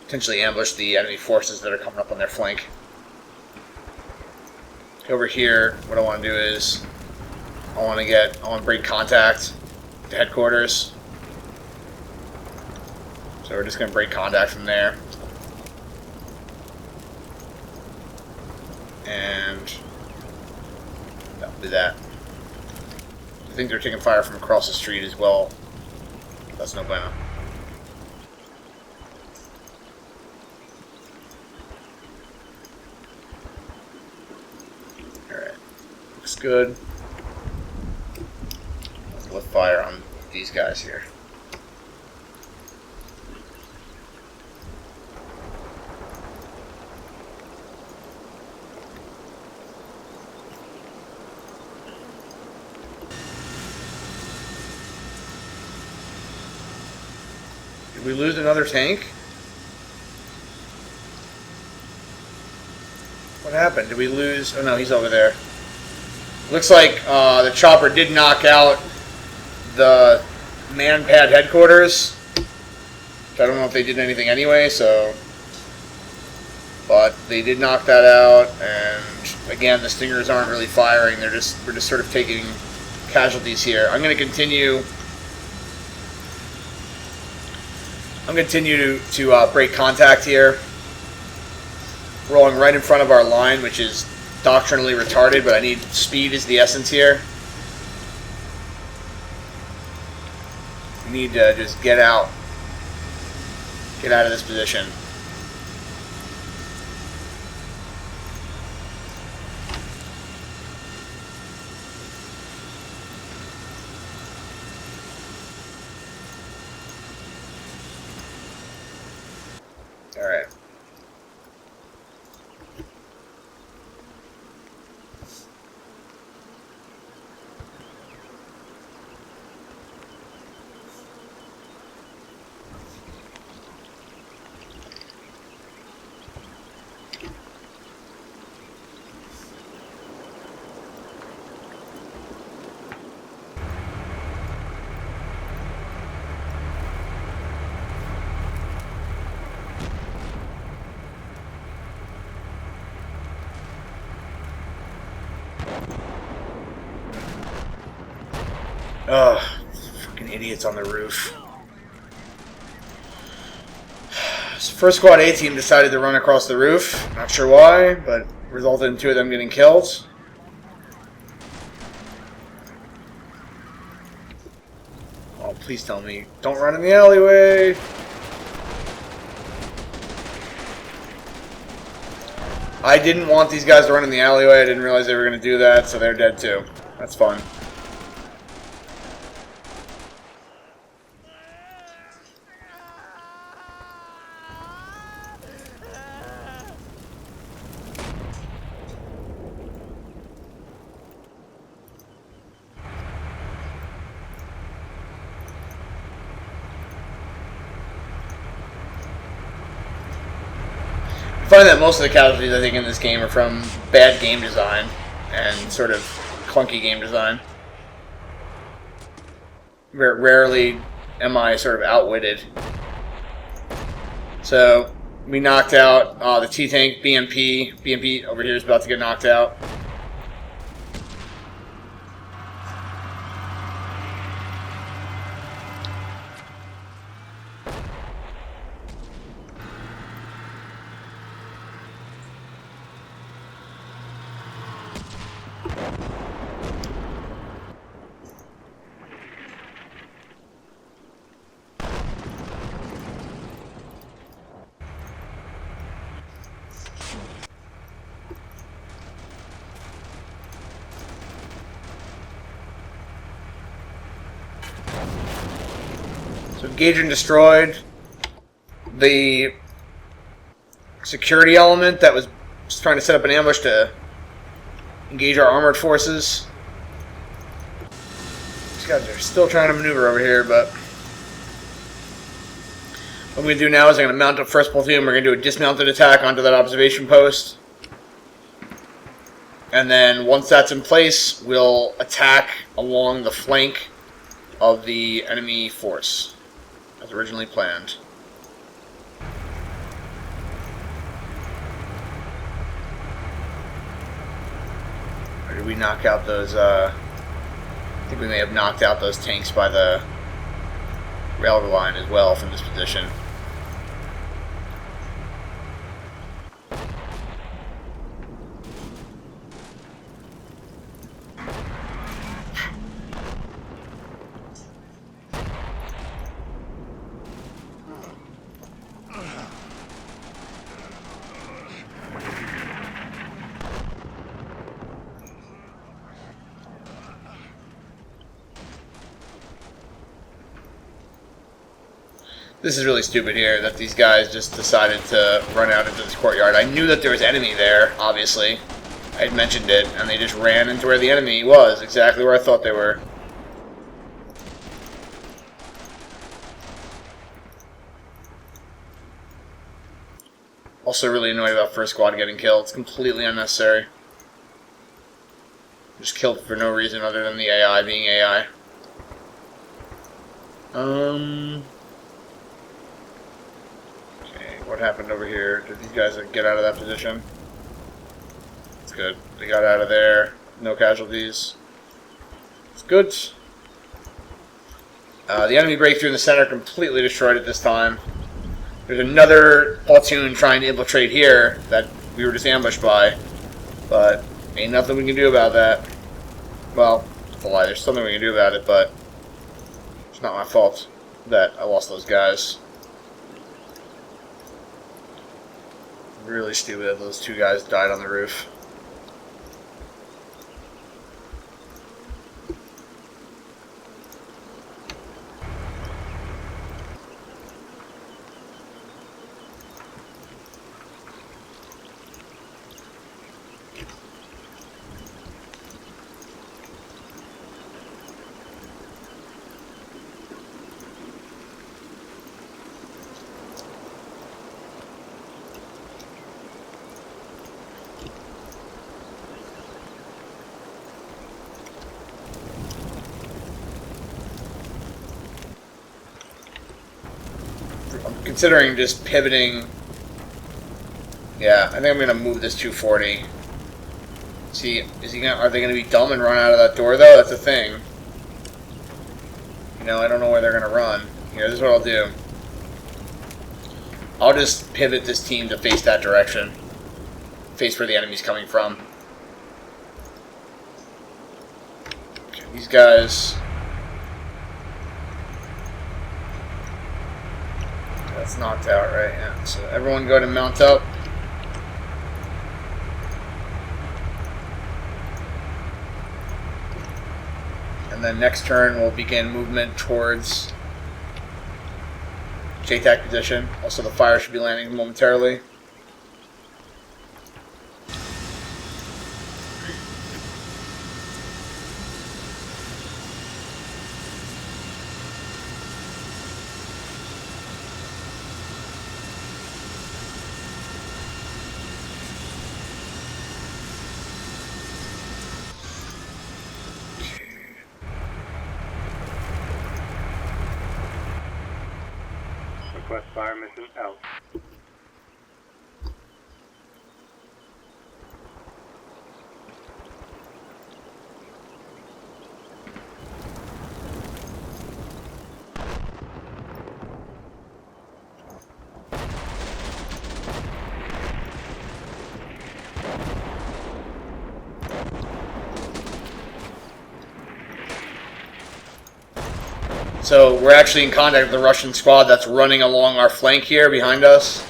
the enemy forces that are coming up on their flank. Over here, what I want to do is I want to break contact with the headquarters. So we're just going to break contact from there. And that'll do that. I think they're taking fire from across the street as well. That's no bueno. That's good. Let's lift fire on these guys here. Did we lose another tank? What happened? Did we lose? Oh no, he's over there. Looks like the chopper did knock out the man-pad headquarters. I don't know if they did anything anyway, so... But they did knock that out, and again, the Stingers aren't really firing. We're just sort of taking casualties here. I'm going to continue to break contact here. Rolling right in front of our line, which is doctrinally retarded, but I need speed is the essence here. We need to just get out of this position. All right. Ugh, fucking idiots on the roof. First squad A team decided to run across the roof. Not sure why, but resulted in 2 of them getting killed. Oh, please tell me. Don't run in the alleyway! I didn't want these guys to run in the alleyway. I didn't realize they were going to do that, so they're dead too. That's fun. I find that most of the casualties I think in this game are from bad game design and sort of clunky game design. Rarely am I sort of outwitted. So we knocked out the T-Tank BMP. BMP over here is about to get knocked out. So engaged and destroyed the security element that was trying to set up an ambush to engage our armored forces. These guys are still trying to maneuver over here, but what I'm going to do now is I'm going to mount up first platoon. We're going to do a dismounted attack onto that observation post. And then once that's in place, we'll attack along the flank of the enemy force, as originally planned. Or did we knock out those, I think we may have knocked out those tanks by the railway line as well from this position. This is really stupid here that these guys just decided to run out into this courtyard. I knew that there was enemy there, obviously. I had mentioned it, and they just ran into where the enemy was, exactly where I thought they were. Also really annoyed about first squad getting killed. It's completely unnecessary. Just killed for no reason other than the AI being AI. Okay, what happened over here? Did these guys get out of that position? It's good. They got out of there. No casualties. It's good. The enemy breakthrough in the center completely destroyed it this time. There's another platoon trying to infiltrate here that we were just ambushed by. But ain't nothing we can do about that. Well, it's a lie. There's something we can do about it, but it's not my fault that I lost those guys. Really stupid that those two guys died on the roof. Considering just pivoting, yeah, I think I'm gonna move this 240. See, are they gonna be dumb and run out of that door though? That's the thing. You know, I don't know where they're gonna run. Here, this is what I'll do. I'll just pivot this team to face that direction, face where the enemy's coming from. Okay, these guys. That's knocked out, right? Yeah. So everyone go to mount up. And then next turn we'll begin movement towards JTAC position. Also the fire should be landing momentarily. Request fire mission out. So we're actually in contact with the Russian squad that's running along our flank here behind us.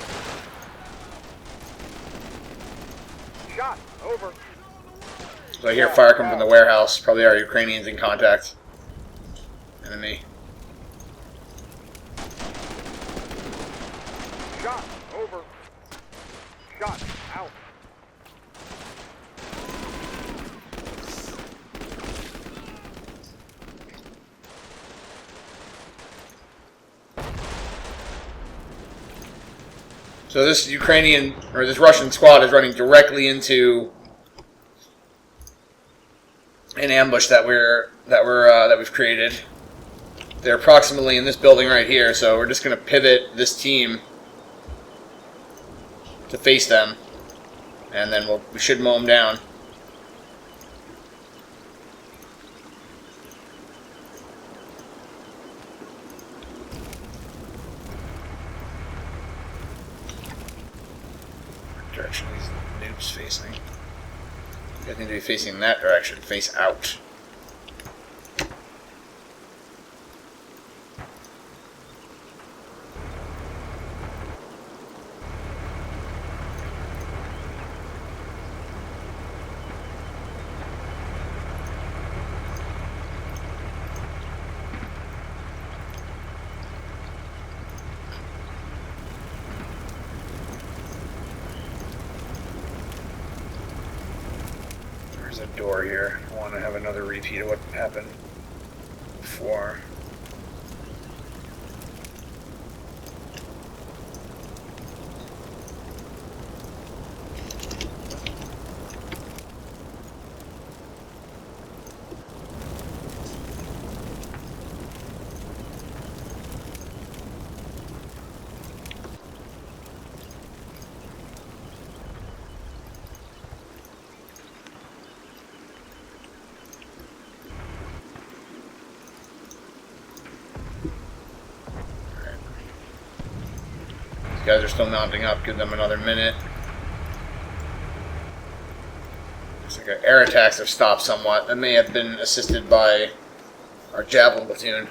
Shot. Over. So I hear fire coming from the warehouse. Probably our Ukrainians in contact. Enemy. Shot. Over. Shot. Out. So this Ukrainian or this Russian squad is running directly into an ambush that we've created. They're approximately in this building right here, so we're just going to pivot this team to face them, and then we should mow them down. Direction these noobs facing. I think to be facing that direction. Face out. There's a door here. I want to have another repeat of what happened before. Guys are still mounting up. Give them another minute. Looks like our air attacks have stopped somewhat. That may have been assisted by our javelin platoon.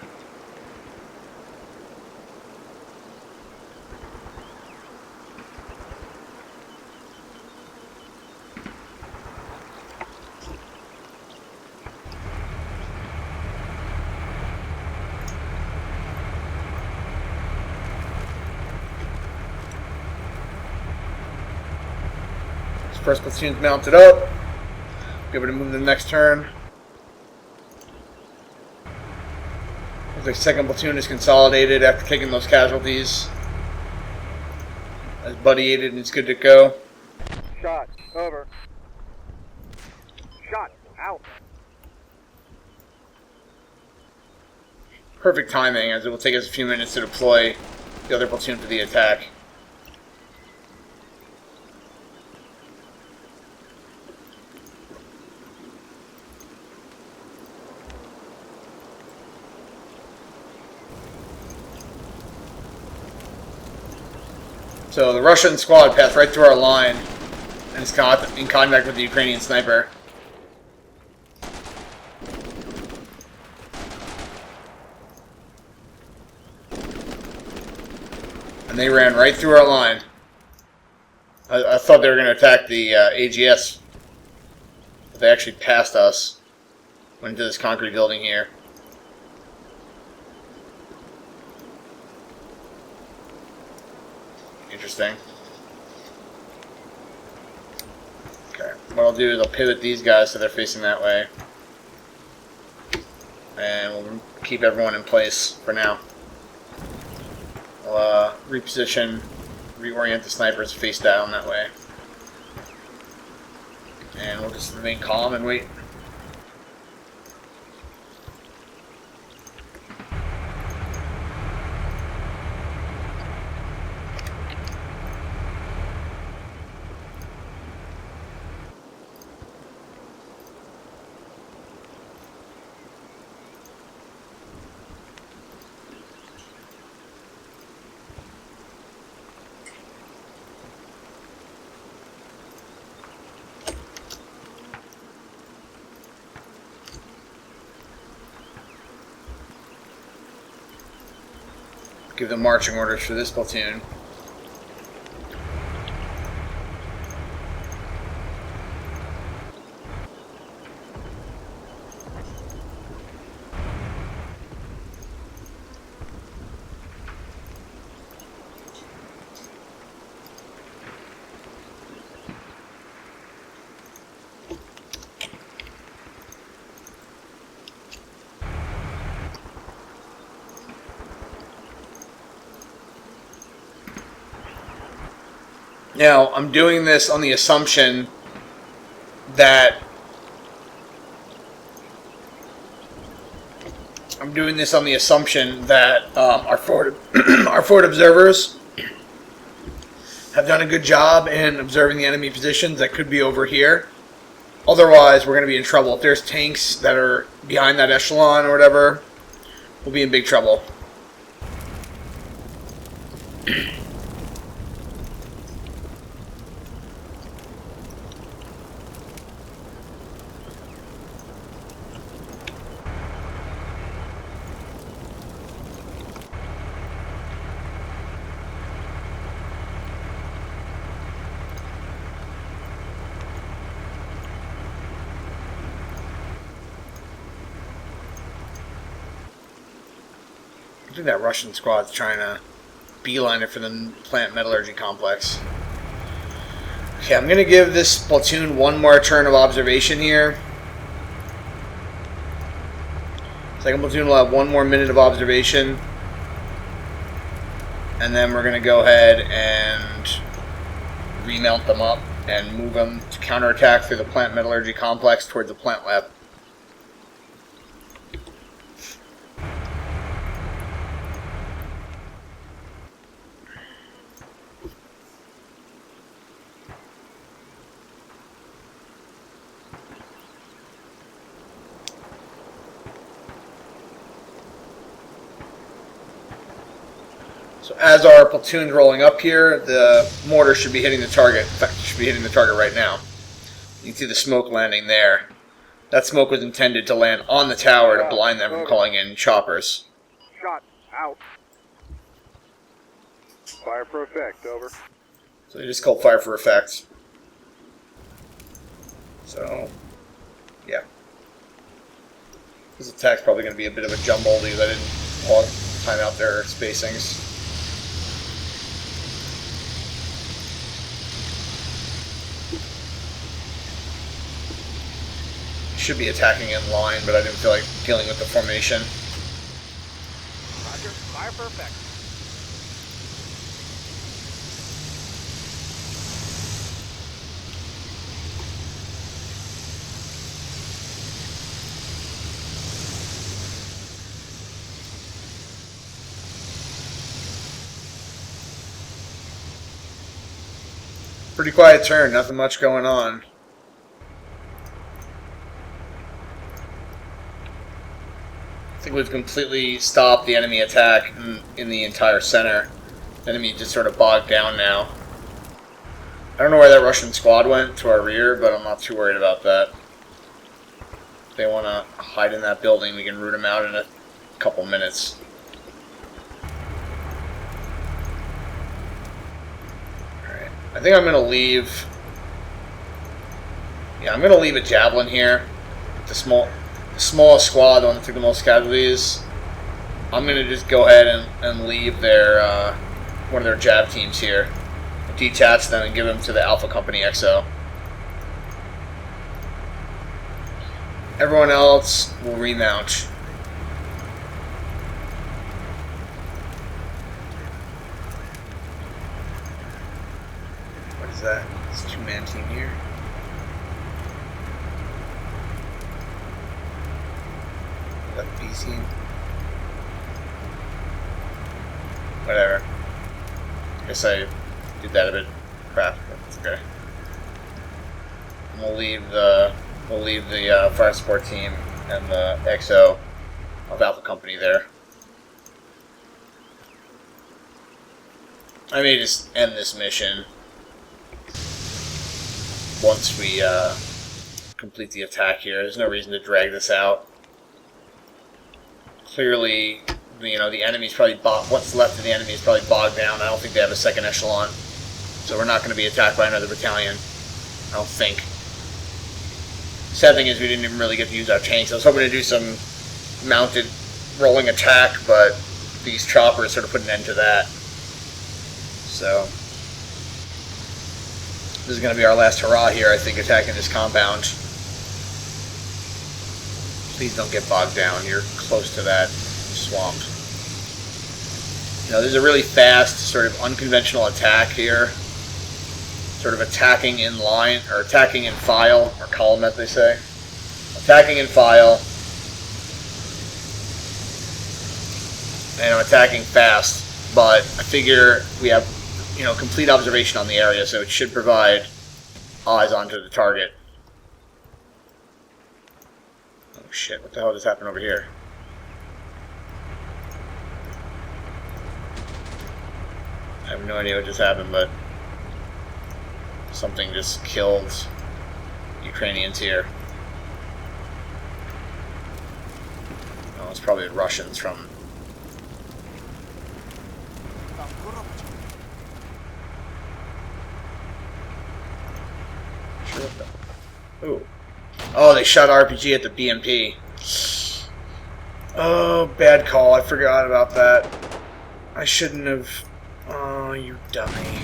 First platoon's mounted up. Be able to move to the next turn. Looks like second platoon is consolidated after taking those casualties. As buddy-aided and it's good to go. Shot. Over. Shot. Out. Perfect timing, as it will take us a few minutes to deploy the other platoon for the attack. So the Russian squad passed right through our line and is in contact with the Ukrainian sniper. And they ran right through our line. I thought they were going to attack the AGS, but they actually passed us. Went into this concrete building here. Interesting. Okay, what I'll do is I'll pivot these guys so they're facing that way. And we'll keep everyone in place for now. We'll reposition, reorient the snipers face down that way. And we'll just remain calm and wait. Give them marching orders for this platoon. Now, I'm doing this on the assumption that our forward observers have done a good job in observing the enemy positions that could be over here. Otherwise, we're going to be in trouble. If there's tanks that are behind that echelon or whatever, we'll be in big trouble. I think that Russian squad's trying to beeline it for the plant metallurgy complex. Okay, I'm going to give this platoon one more turn of observation here. Second platoon will have one more minute of observation. And then we're going to go ahead and remount them up and move them to counterattack through the plant metallurgy complex towards the plant lab. So as our platoon's rolling up here, the mortar should be hitting the target. In fact, it should be hitting the target right now. You can see the smoke landing there. That smoke was intended to land on the tower to blind them from calling in choppers. Shot. Out. Fire for effect. Over. So they just called fire for effect. So, yeah. This attack's probably going to be a bit of a jumble because I didn't time out their spacings. Should be attacking in line, but I didn't feel like dealing with the formation. Roger. Fire for effect. Pretty quiet turn, nothing much going on. I think we've completely stopped the enemy attack in the entire center. The enemy just sort of bogged down now. I don't know where that Russian squad went to our rear, but I'm not too worried about that. If they want to hide in that building, we can root them out in a couple minutes. Alright, I think I'm going to leave... Yeah, I'm going to leave a javelin here. The smallest squad, the one that took the most casualties. I'm going to just go ahead and leave their one of their jab teams here. Detach them and give them to the Alpha Company XO. Everyone else will remount. What is that? It's a two-man team here. That B team. Whatever. Guess I did that a bit crap. That's okay. And we'll leave the fire support team and the XO of Alpha Company there. I may just end this mission once we complete the attack here. There's no reason to drag this out. Clearly, you know, the enemy's probably what's left of the enemy is probably bogged down. I don't think they have a second echelon, so we're not going to be attacked by another battalion. I don't think. Sad thing is we didn't even really get to use our tanks. I was hoping to do some mounted rolling attack, but these choppers sort of put an end to that. So this is going to be our last hurrah here, I think, attacking this compound. Please don't get bogged down. You're close to that swamp. You know, there's a really fast, sort of unconventional attack here. Sort of attacking in line, or attacking in file, or columnette, they say. Attacking in file. And I'm attacking fast, but I figure we have, you know, complete observation on the area, so it should provide eyes onto the target. Oh shit, what the hell just happened over here? I have no idea what just happened, but something just killed Ukrainians here. Oh, it's probably Russians from... Ooh. Oh, they shot RPG at the BMP. Oh, bad call. I forgot about that. I shouldn't have... Oh, you dummy.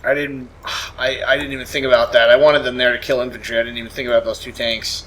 I didn't. I didn't even think about that. I wanted them there to kill infantry. I didn't even think about those 2 tanks.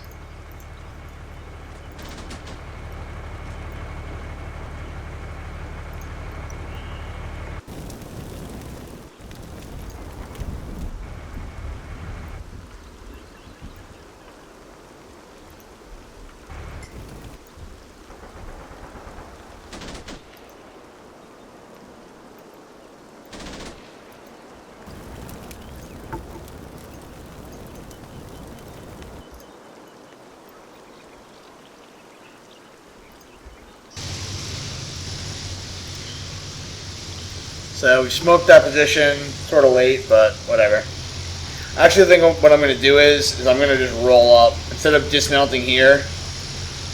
So we smoked that position, sort of late, but whatever. Actually, I think what I'm going to do is I'm going to just roll up. Instead of dismounting here,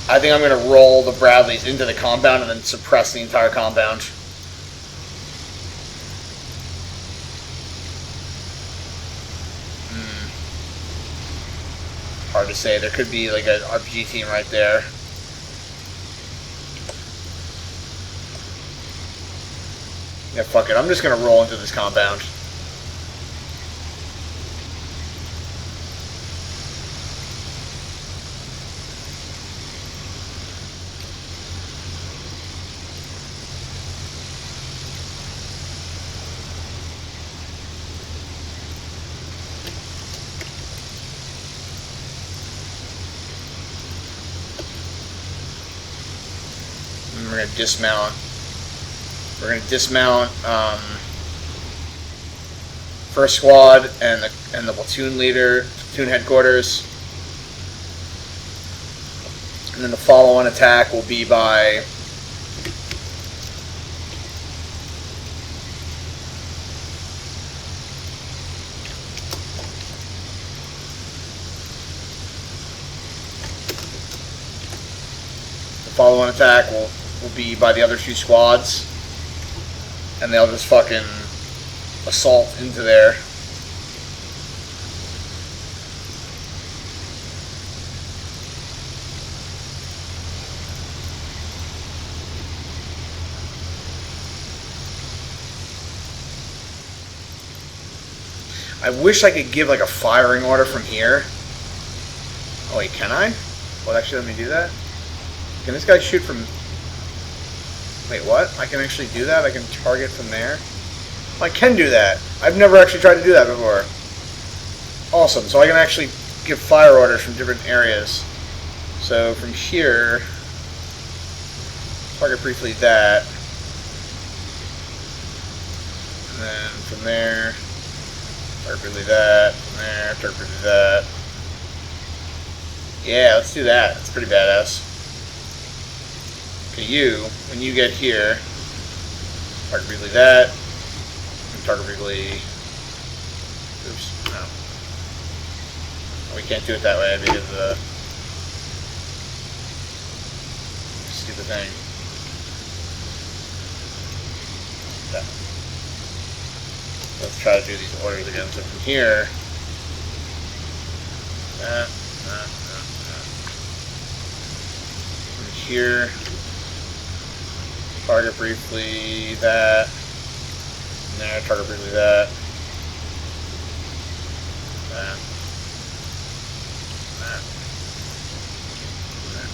I think I'm going to roll the Bradleys into the compound and then suppress the entire compound. Hard to say. There could be like an RPG team right there. Yeah, fuck it. I'm just going to roll into this compound. And we're going to dismount. We're going to dismount first squad and the platoon leader, platoon headquarters, and then the follow-on attack will be by the other 2 squads. And they'll just fucking assault into there. I wish I could give like a firing order from here. Oh wait, can I? Well, actually, let me do that. Can this guy shoot from... Wait, what? I can actually do that? I can target from there? I can do that. I've never actually tried to do that before. Awesome. So I can actually give fire orders from different areas. So from here, target briefly that. And then from there, target briefly that. From there, target briefly that. Yeah, let's do that. That's pretty badass. Okay, you, when you get here, target briefly that, and target briefly, oops, no. We can't do it that way because of the stupid thing. Okay. Let's try to do these orders again. So from here, from here, target briefly that, and there, target briefly that, that, that, that.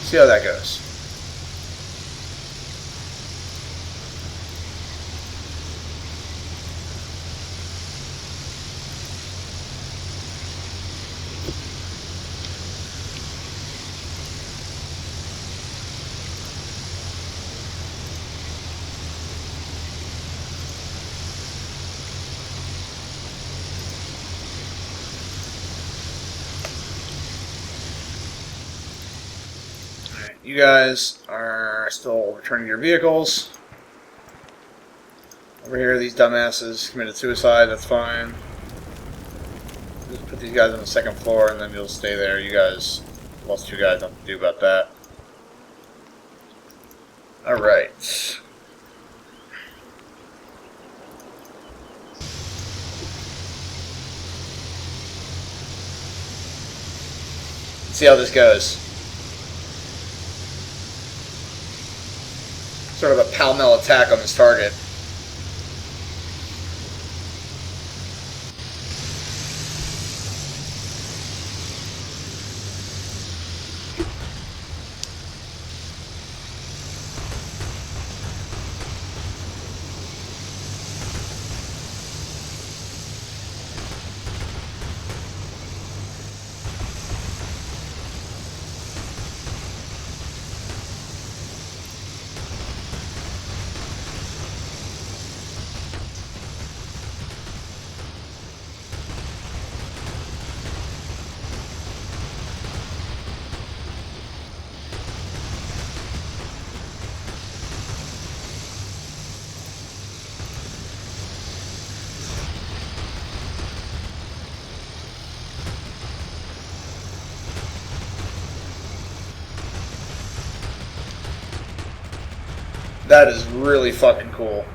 See how that goes. You guys are still returning to your vehicles. Over here, these dumbasses committed suicide. That's fine. Just put these guys on the 2nd floor, and then you'll stay there. You guys lost 2 guys. Nothing to do about that. All right. Let's see how this goes. Sort of a pell-mell attack on this target. That is really fucking cool.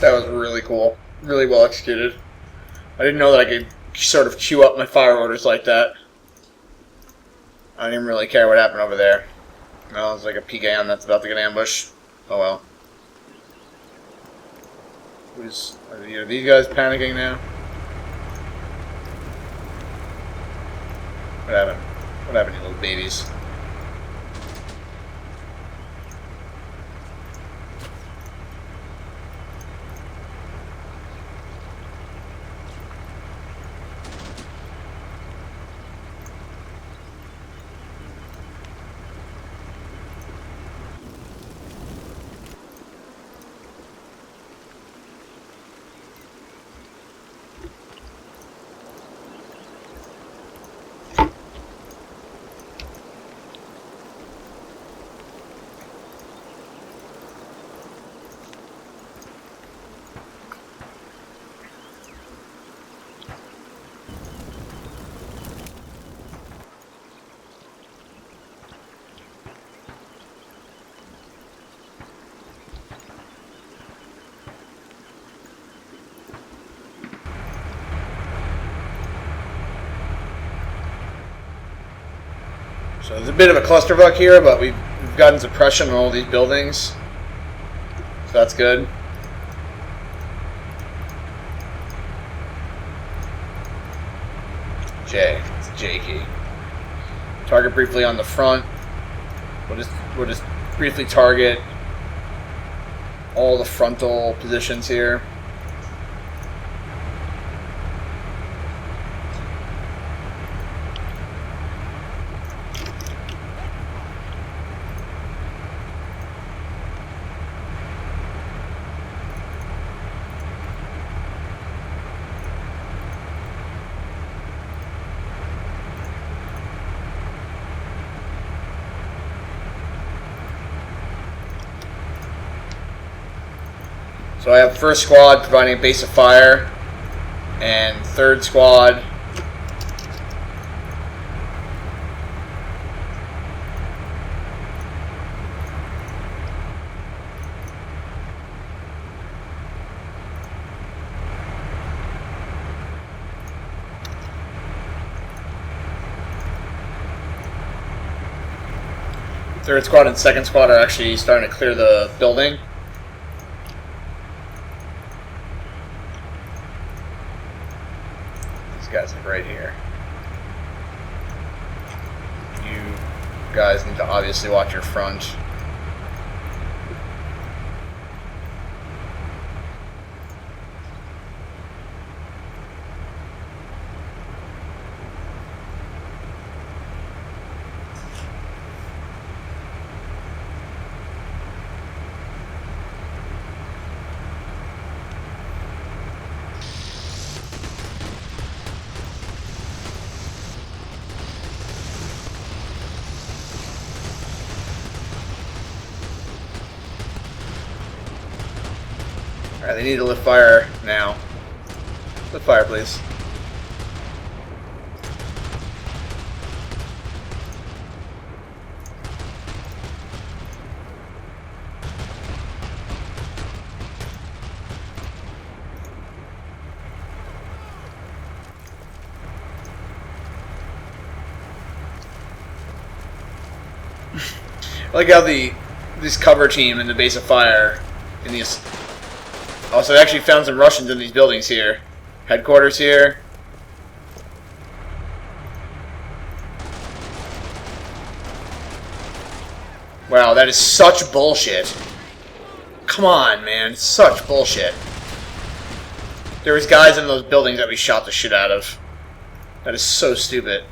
That was really cool. Really well executed. I didn't know that I could sort of queue up my fire orders like that. I didn't even really care what happened over there. Well, it's like a PKM that's about to get ambushed. Oh well. Are these guys panicking now? What happened? What happened, you little babies? So there's a bit of a clusterfuck here, but we've gotten suppression on all these buildings. So that's good. J. It's a J key. Target briefly on the front. We'll just briefly target all the frontal positions here. So I have first squad providing a base of fire, and third squad and second squad are actually starting to clear the building. Guys, like right here. You guys need to obviously watch your front. Alright, they need to lift fire now. Lift fire, please. I like how this cover team in the base of fire in these. Also, I actually found some Russians in these buildings here. Headquarters here. Wow, that is such bullshit. Come on, man. Such bullshit. There was guys in those buildings that we shot the shit out of. That is so stupid.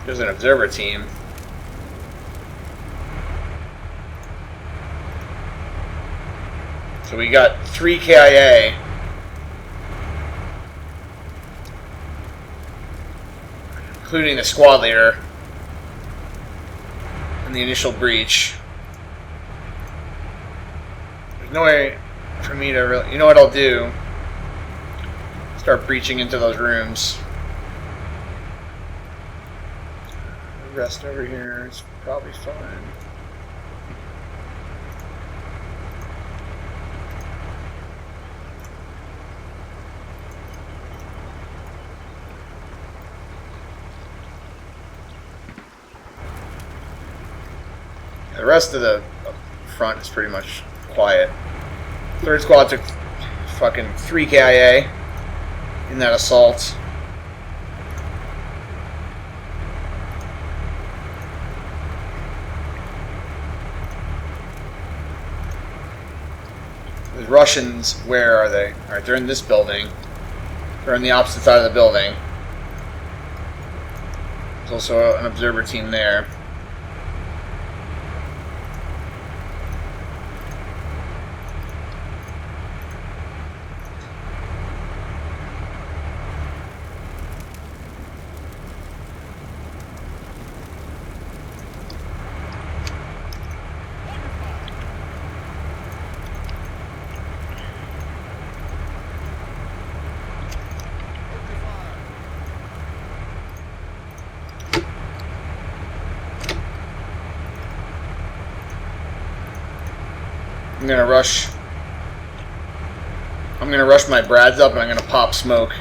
There's an observer team. So we got 3 KIA. Including the squad leader. in the initial breach. There's no way for me to really... You know what I'll do? Start breaching into those rooms. Rest over here. It's probably fine. The rest of the front is pretty much quiet. Third squad took fucking 3 KIA in that assault. The Russians, where are they? Alright, they're in this building. They're on the opposite side of the building. There's also an observer team there. I'm gonna rush my Brads up and I'm gonna pop smoke.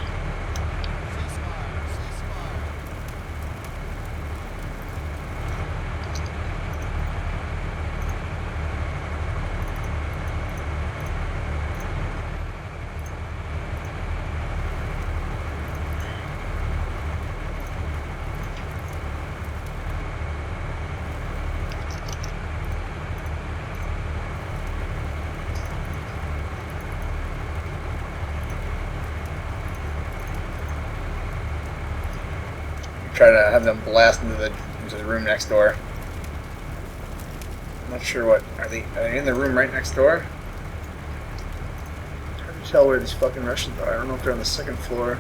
Try to have them blast into the room next door. I'm not sure what are they in the room right next door? Hard to tell where these fucking Russians are. I don't know if they're on the second floor or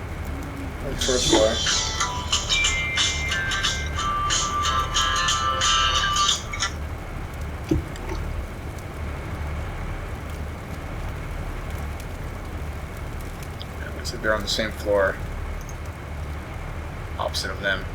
the first floor. It looks like they're on the same floor. Opposite of them.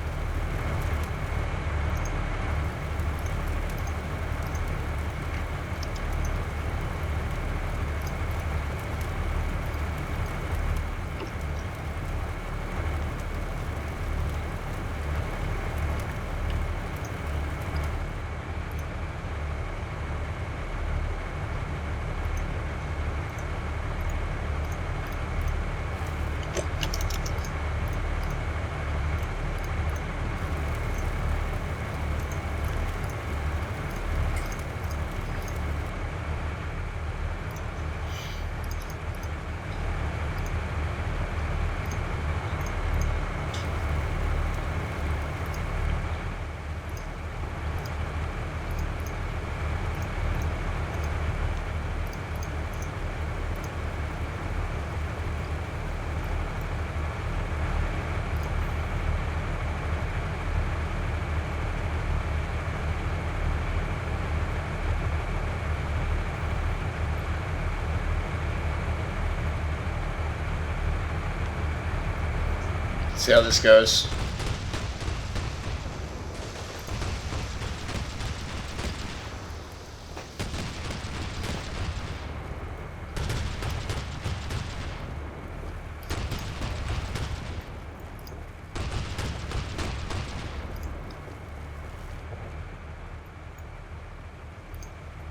See how this goes.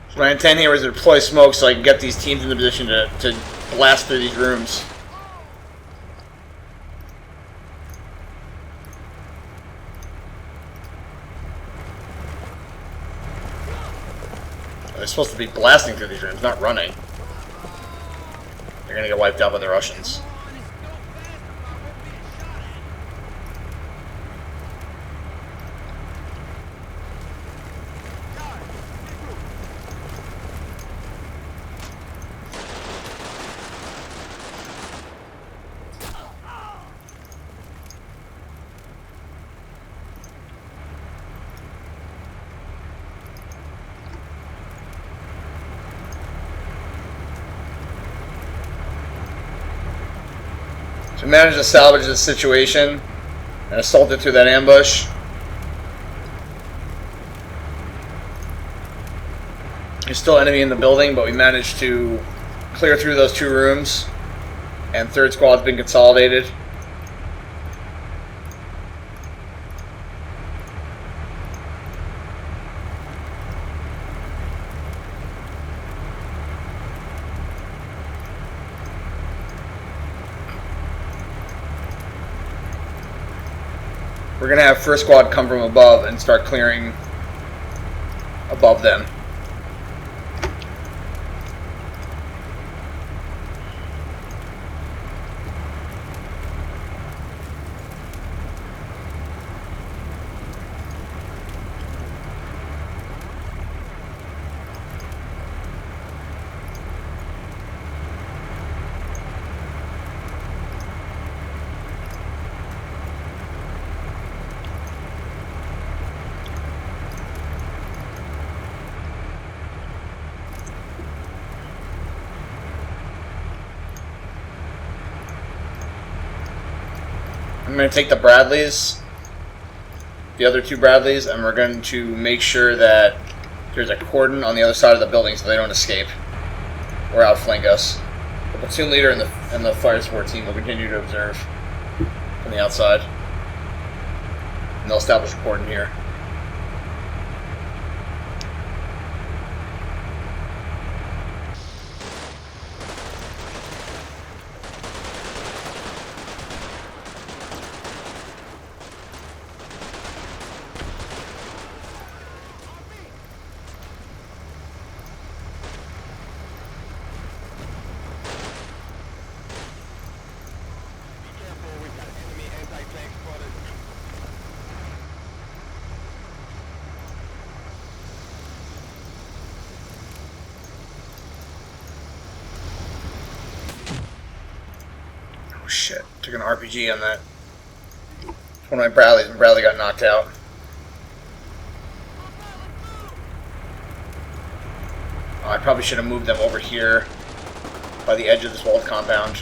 So my intent here was to deploy smoke so I can get these teams in the position to blast through these rooms. They're supposed to be blasting through these rooms, not running. They're gonna get wiped out by the Russians. We managed to salvage the situation and assault it through that ambush. There's still enemy in the building, but we managed to clear through those 2 rooms, and 3rd squad's been consolidated. We're going to have 1st squad come from above and start clearing above them. I'm going to take the Bradleys, the other 2 Bradleys, and we're going to make sure that there's a cordon on the other side of the building so they don't escape or outflank us. The platoon leader and the fire support team will continue to observe from the outside, and they'll establish a cordon here. Oh shit, took an RPG on that. One of my Bradleys, and Bradley got knocked out. Oh, I probably should have moved them over here by the edge of this walled compound.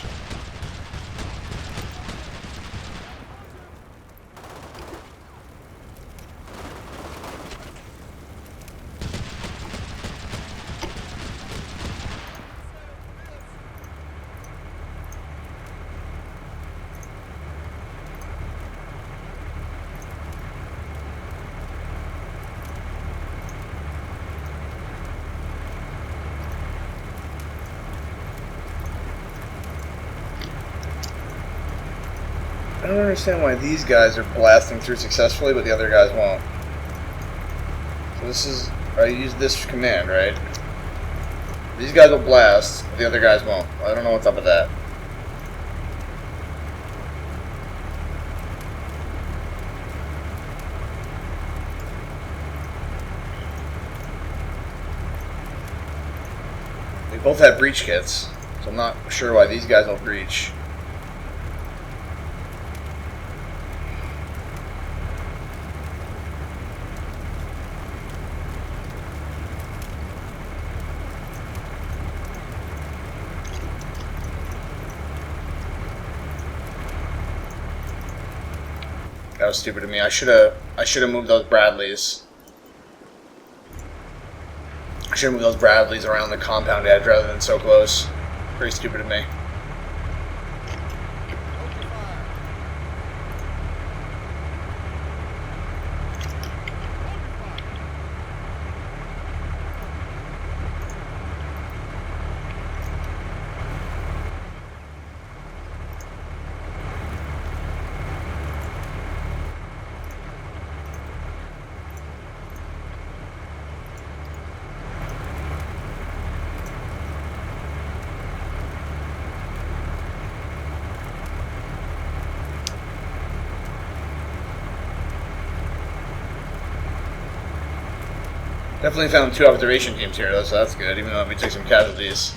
I don't understand why these guys are blasting through successfully, but the other guys won't. So this is... I use this command, right? These guys will blast, but the other guys won't. I don't know what's up with that. They both have breach kits, so I'm not sure why these guys will breach. That was stupid of me. I should have moved those Bradleys. I should have moved those Bradleys around the compound edge rather than so close. Pretty stupid of me. Definitely found 2 observation teams here, though, so that's good, even though we took some casualties.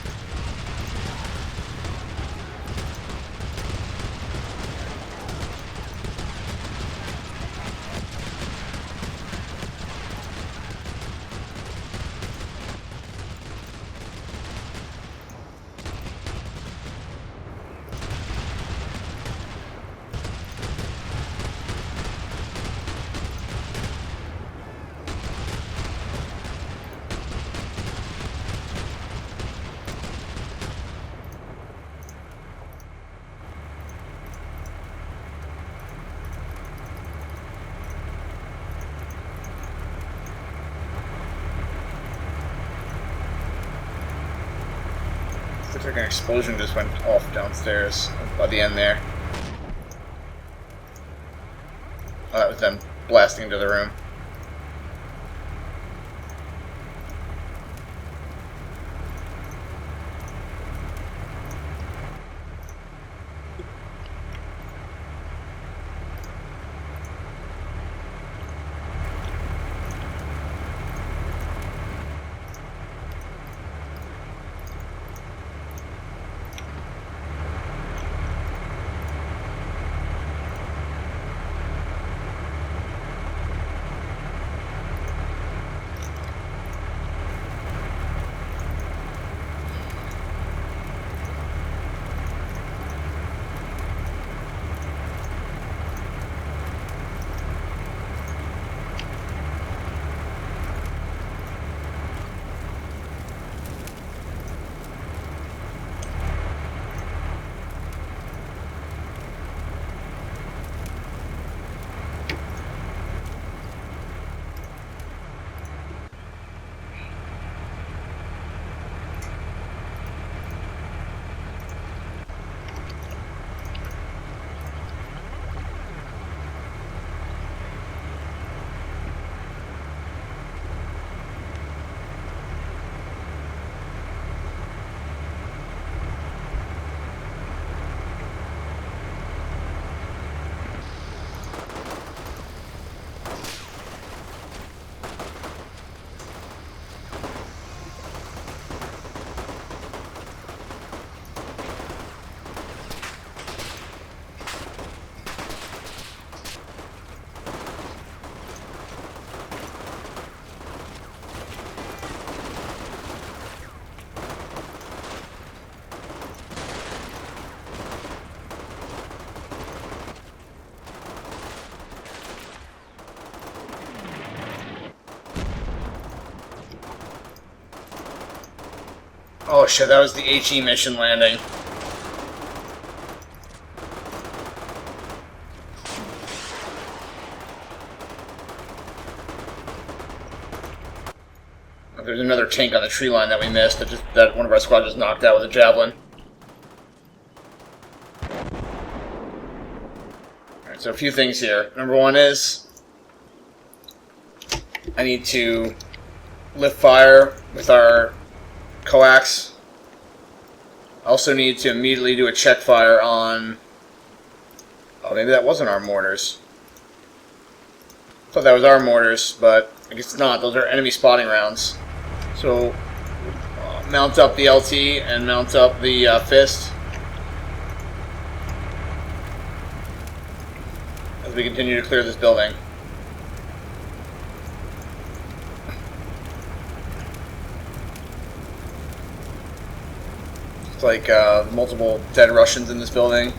Looks like an explosion just went off downstairs by the end there. Oh, that was them blasting into the room. Oh shit, that was the HE mission landing. There's another tank on the tree line that we missed that one of our squad just knocked out with a javelin. Alright, so a few things here. Number one is I need to lift fire with our coax. I also need to immediately do a check fire on... Oh, maybe that wasn't our mortars. I thought that was our mortars, but I guess it's not. Those are enemy spotting rounds. So, mount up the LT and mount up the fist as we continue to clear this building. It's like multiple dead Russians in this building.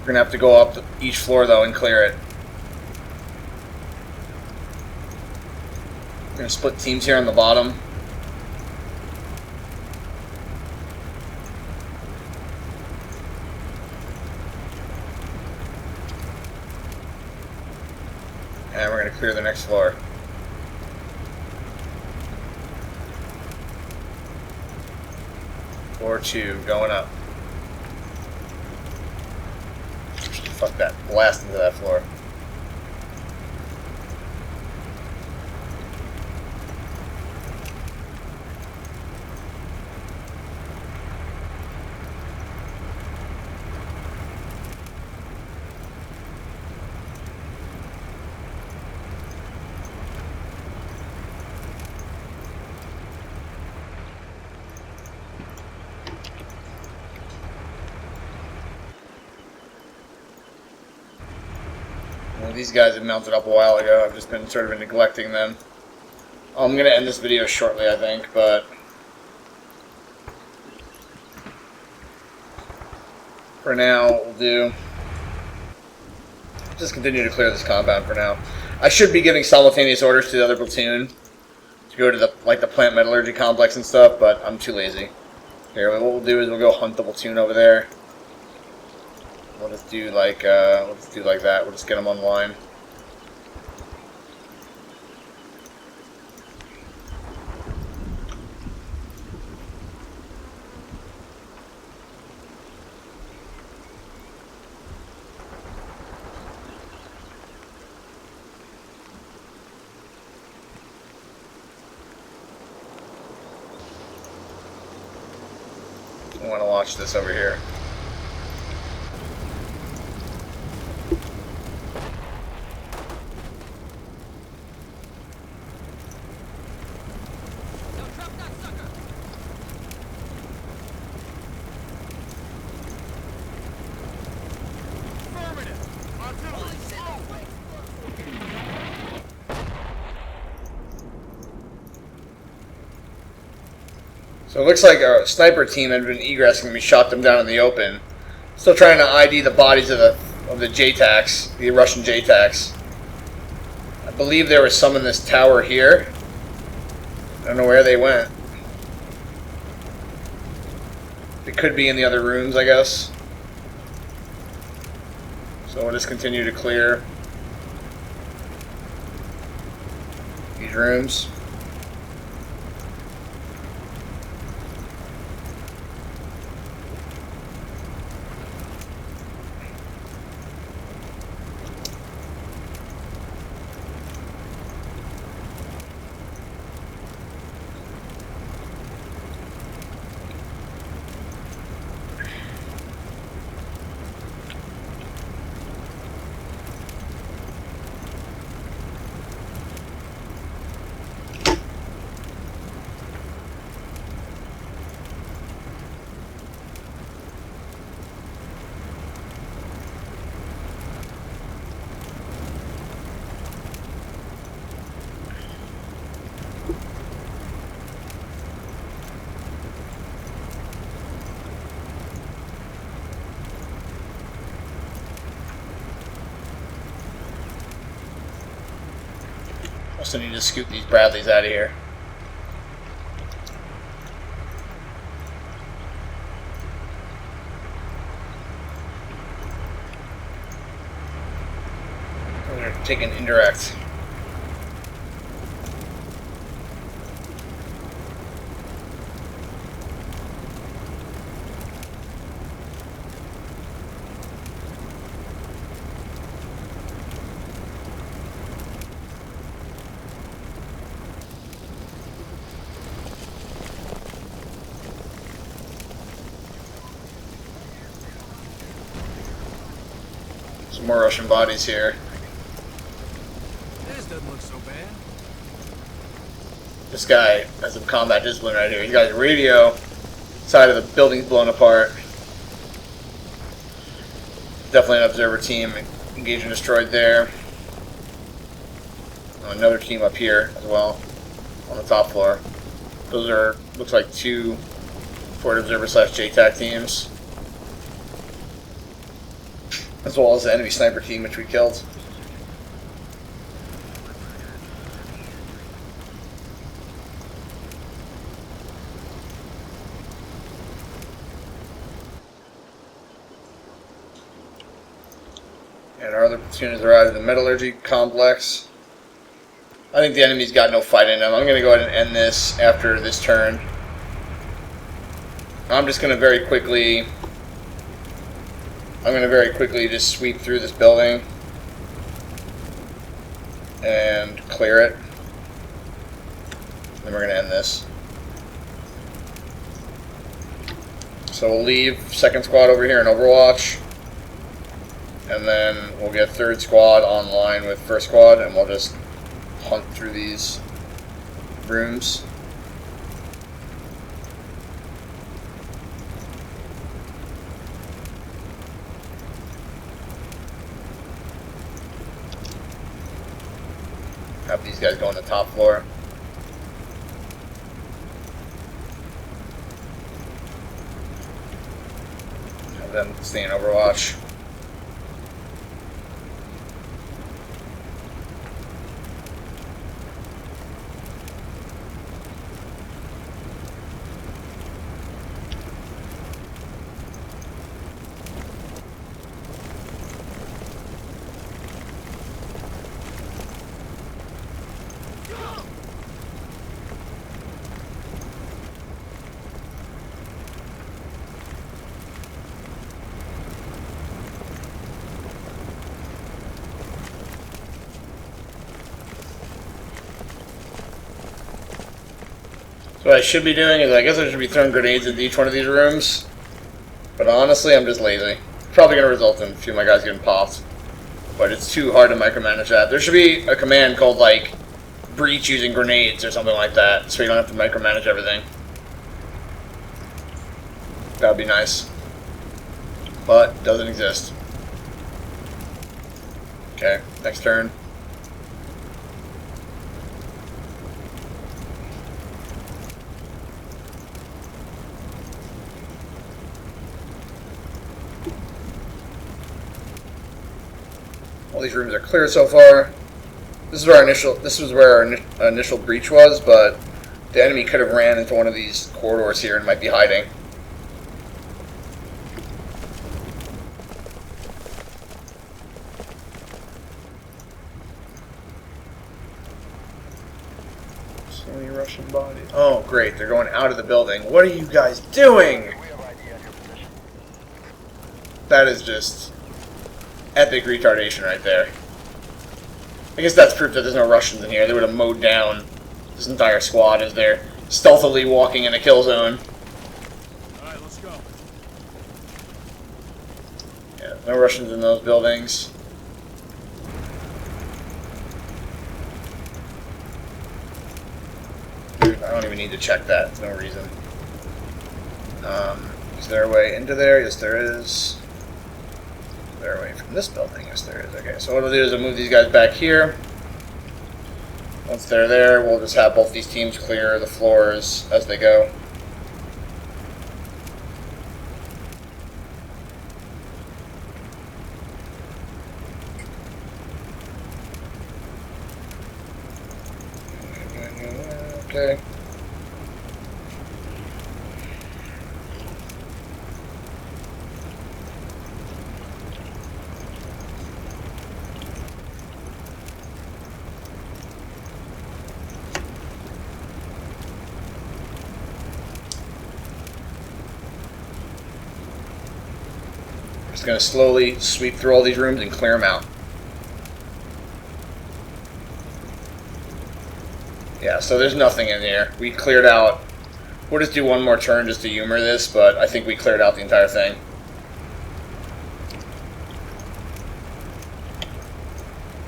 We're gonna have to go up each floor though and clear it. We're gonna split teams here on the bottom. And we're gonna clear the next floor. Floor 2, going up. Fuck that. Blast into that floor. Well, these guys have mounted up a while ago. I've just been sort of neglecting them. I'm going to end this video shortly, I think, but for now, what we'll do, just continue to clear this compound for now. I should be giving simultaneous orders to the other platoon to go to the plant metallurgy complex and stuff, but I'm too lazy. Here, what we'll do is we'll go hunt the platoon over there. We'll just do like that. We'll just get them online. I want to watch this over here. So it looks like our sniper team had been egressing and we shot them down in the open. Still trying to ID the bodies of the JTACs, the Russian JTACs. I believe there was some in this tower here. I don't know where they went. They could be in the other rooms, I guess. So we'll just continue to clear these rooms. Also need to scoot these Bradleys out of here. They're taking indirect. Some more Russian bodies here. This doesn't look so bad. This guy has some combat discipline right here. He's got his radio. Side of the building's blown apart. Definitely an observer team engaged and destroyed there. Oh, another team up here as well on the top floor. Those are, looks like two Fort Observer / JTAC teams, as well as the enemy sniper team which we killed. And our other platoon has arrived at the metallurgy complex. I think the enemy's got no fight in them. I'm going to go ahead and end this after this turn. I'm just going to very quickly just sweep through this building and clear it. Then we're going to end this. So we'll leave second squad over here in Overwatch. And then we'll get third squad online with first squad, and we'll just hunt through these rooms. Have these guys go on the top floor. Have them stay in Overwatch. So what I should be doing is I guess I should be throwing grenades into each one of these rooms. But honestly, I'm just lazy. Probably going to result in a few of my guys getting popped. But it's too hard to micromanage that. There should be a command called, like, breach using grenades or something like that, so you don't have to micromanage everything. That would be nice. But it doesn't exist. Okay, next turn. All these rooms are clear so far. This is where our initial breach was, but the enemy could have ran into one of these corridors here and might be hiding. So many Russian bodies. Oh, great! They're going out of the building. What are you guys doing? That is just epic retardation right there. I guess that's proof that there's no Russians in here. They would have mowed down this entire squad as they're stealthily walking in a kill zone. Alright, let's go. Yeah, no Russians in those buildings. Dude, I don't even need to check that. There's no reason. Is there a way into there? Yes, there is. They're away from this building. Yes, there is. Okay, so what I'll do is I'll move these guys back here. Once they're there, we'll just have both these teams clear the floors as they go. Okay. Just going to slowly sweep through all these rooms and clear them out. Yeah, so there's nothing in here. We cleared out. We'll just do one more turn just to humor this, but I think we cleared out the entire thing.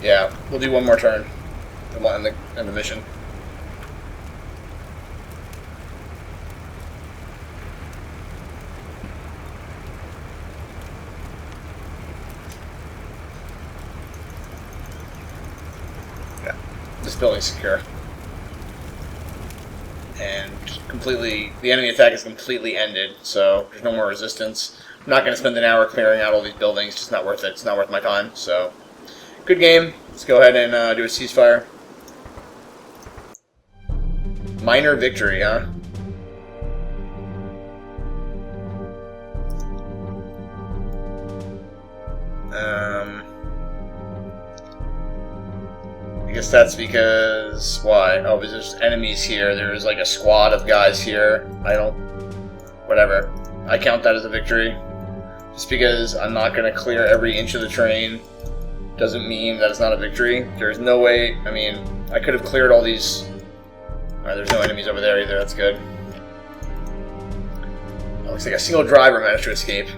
Yeah, we'll do one more turn in the mission. Yeah, this building's secure. And the enemy attack is completely ended, so there's no more resistance. I'm not going to spend an hour clearing out all these buildings, it's just not worth it. It's not worth my time, so good game. Let's go ahead and do a ceasefire. Minor victory, huh? I guess that's because, why? Oh, because there's enemies here. There's like a squad of guys here. Whatever. I count that as a victory. Just because I'm not going to clear every inch of the train doesn't mean that it's not a victory. There's no way, I mean, I could have cleared all these. Alright, there's no enemies over there either, that's good. It looks like a single driver managed to escape.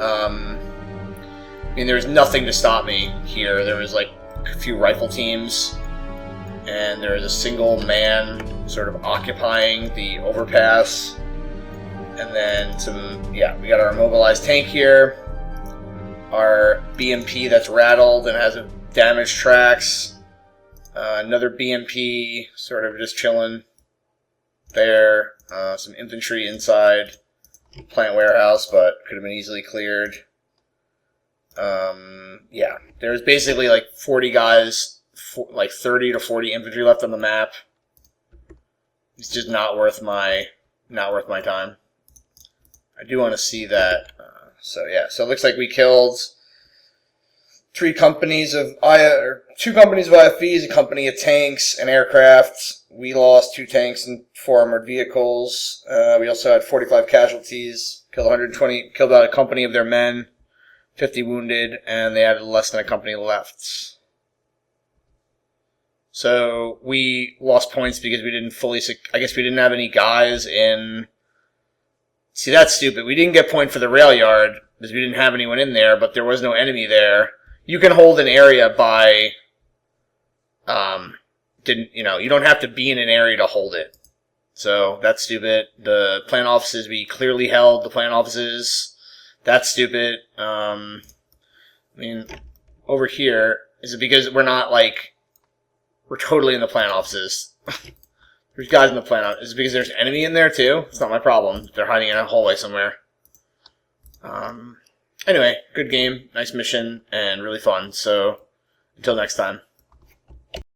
I mean, there was nothing to stop me here. There was like a few rifle teams, and there was a single man sort of occupying the overpass. And then we got our immobilized tank here. Our BMP that's rattled and has damaged tracks. Another BMP sort of just chilling there. Some infantry inside plant warehouse, but could have been easily cleared. Yeah, there's basically like 40 guys, like 30 to 40 infantry left on the map. It's just not worth my time. I do want to see that. So yeah, so it looks like we killed two companies of IFVs, a company of tanks and aircraft. We lost 2 tanks and 4 armored vehicles. We also had 45 casualties. Killed about a company of their men. 50 wounded, and they had less than a company left. So we lost points because we didn't I guess we didn't have any guys in See, that's stupid. We didn't get point for the rail yard because we didn't have anyone in there, but there was no enemy there. You can hold an area by, you don't have to be in an area to hold it. So that's stupid. The plant offices, we clearly held the plant offices. That's stupid. Over here, is it because we're not we're totally in the plant offices? There's guys in the plant office. Is it because there's enemy in there too? It's not my problem. They're hiding in a hallway somewhere. Anyway, good game, nice mission, and really fun. So, until next time.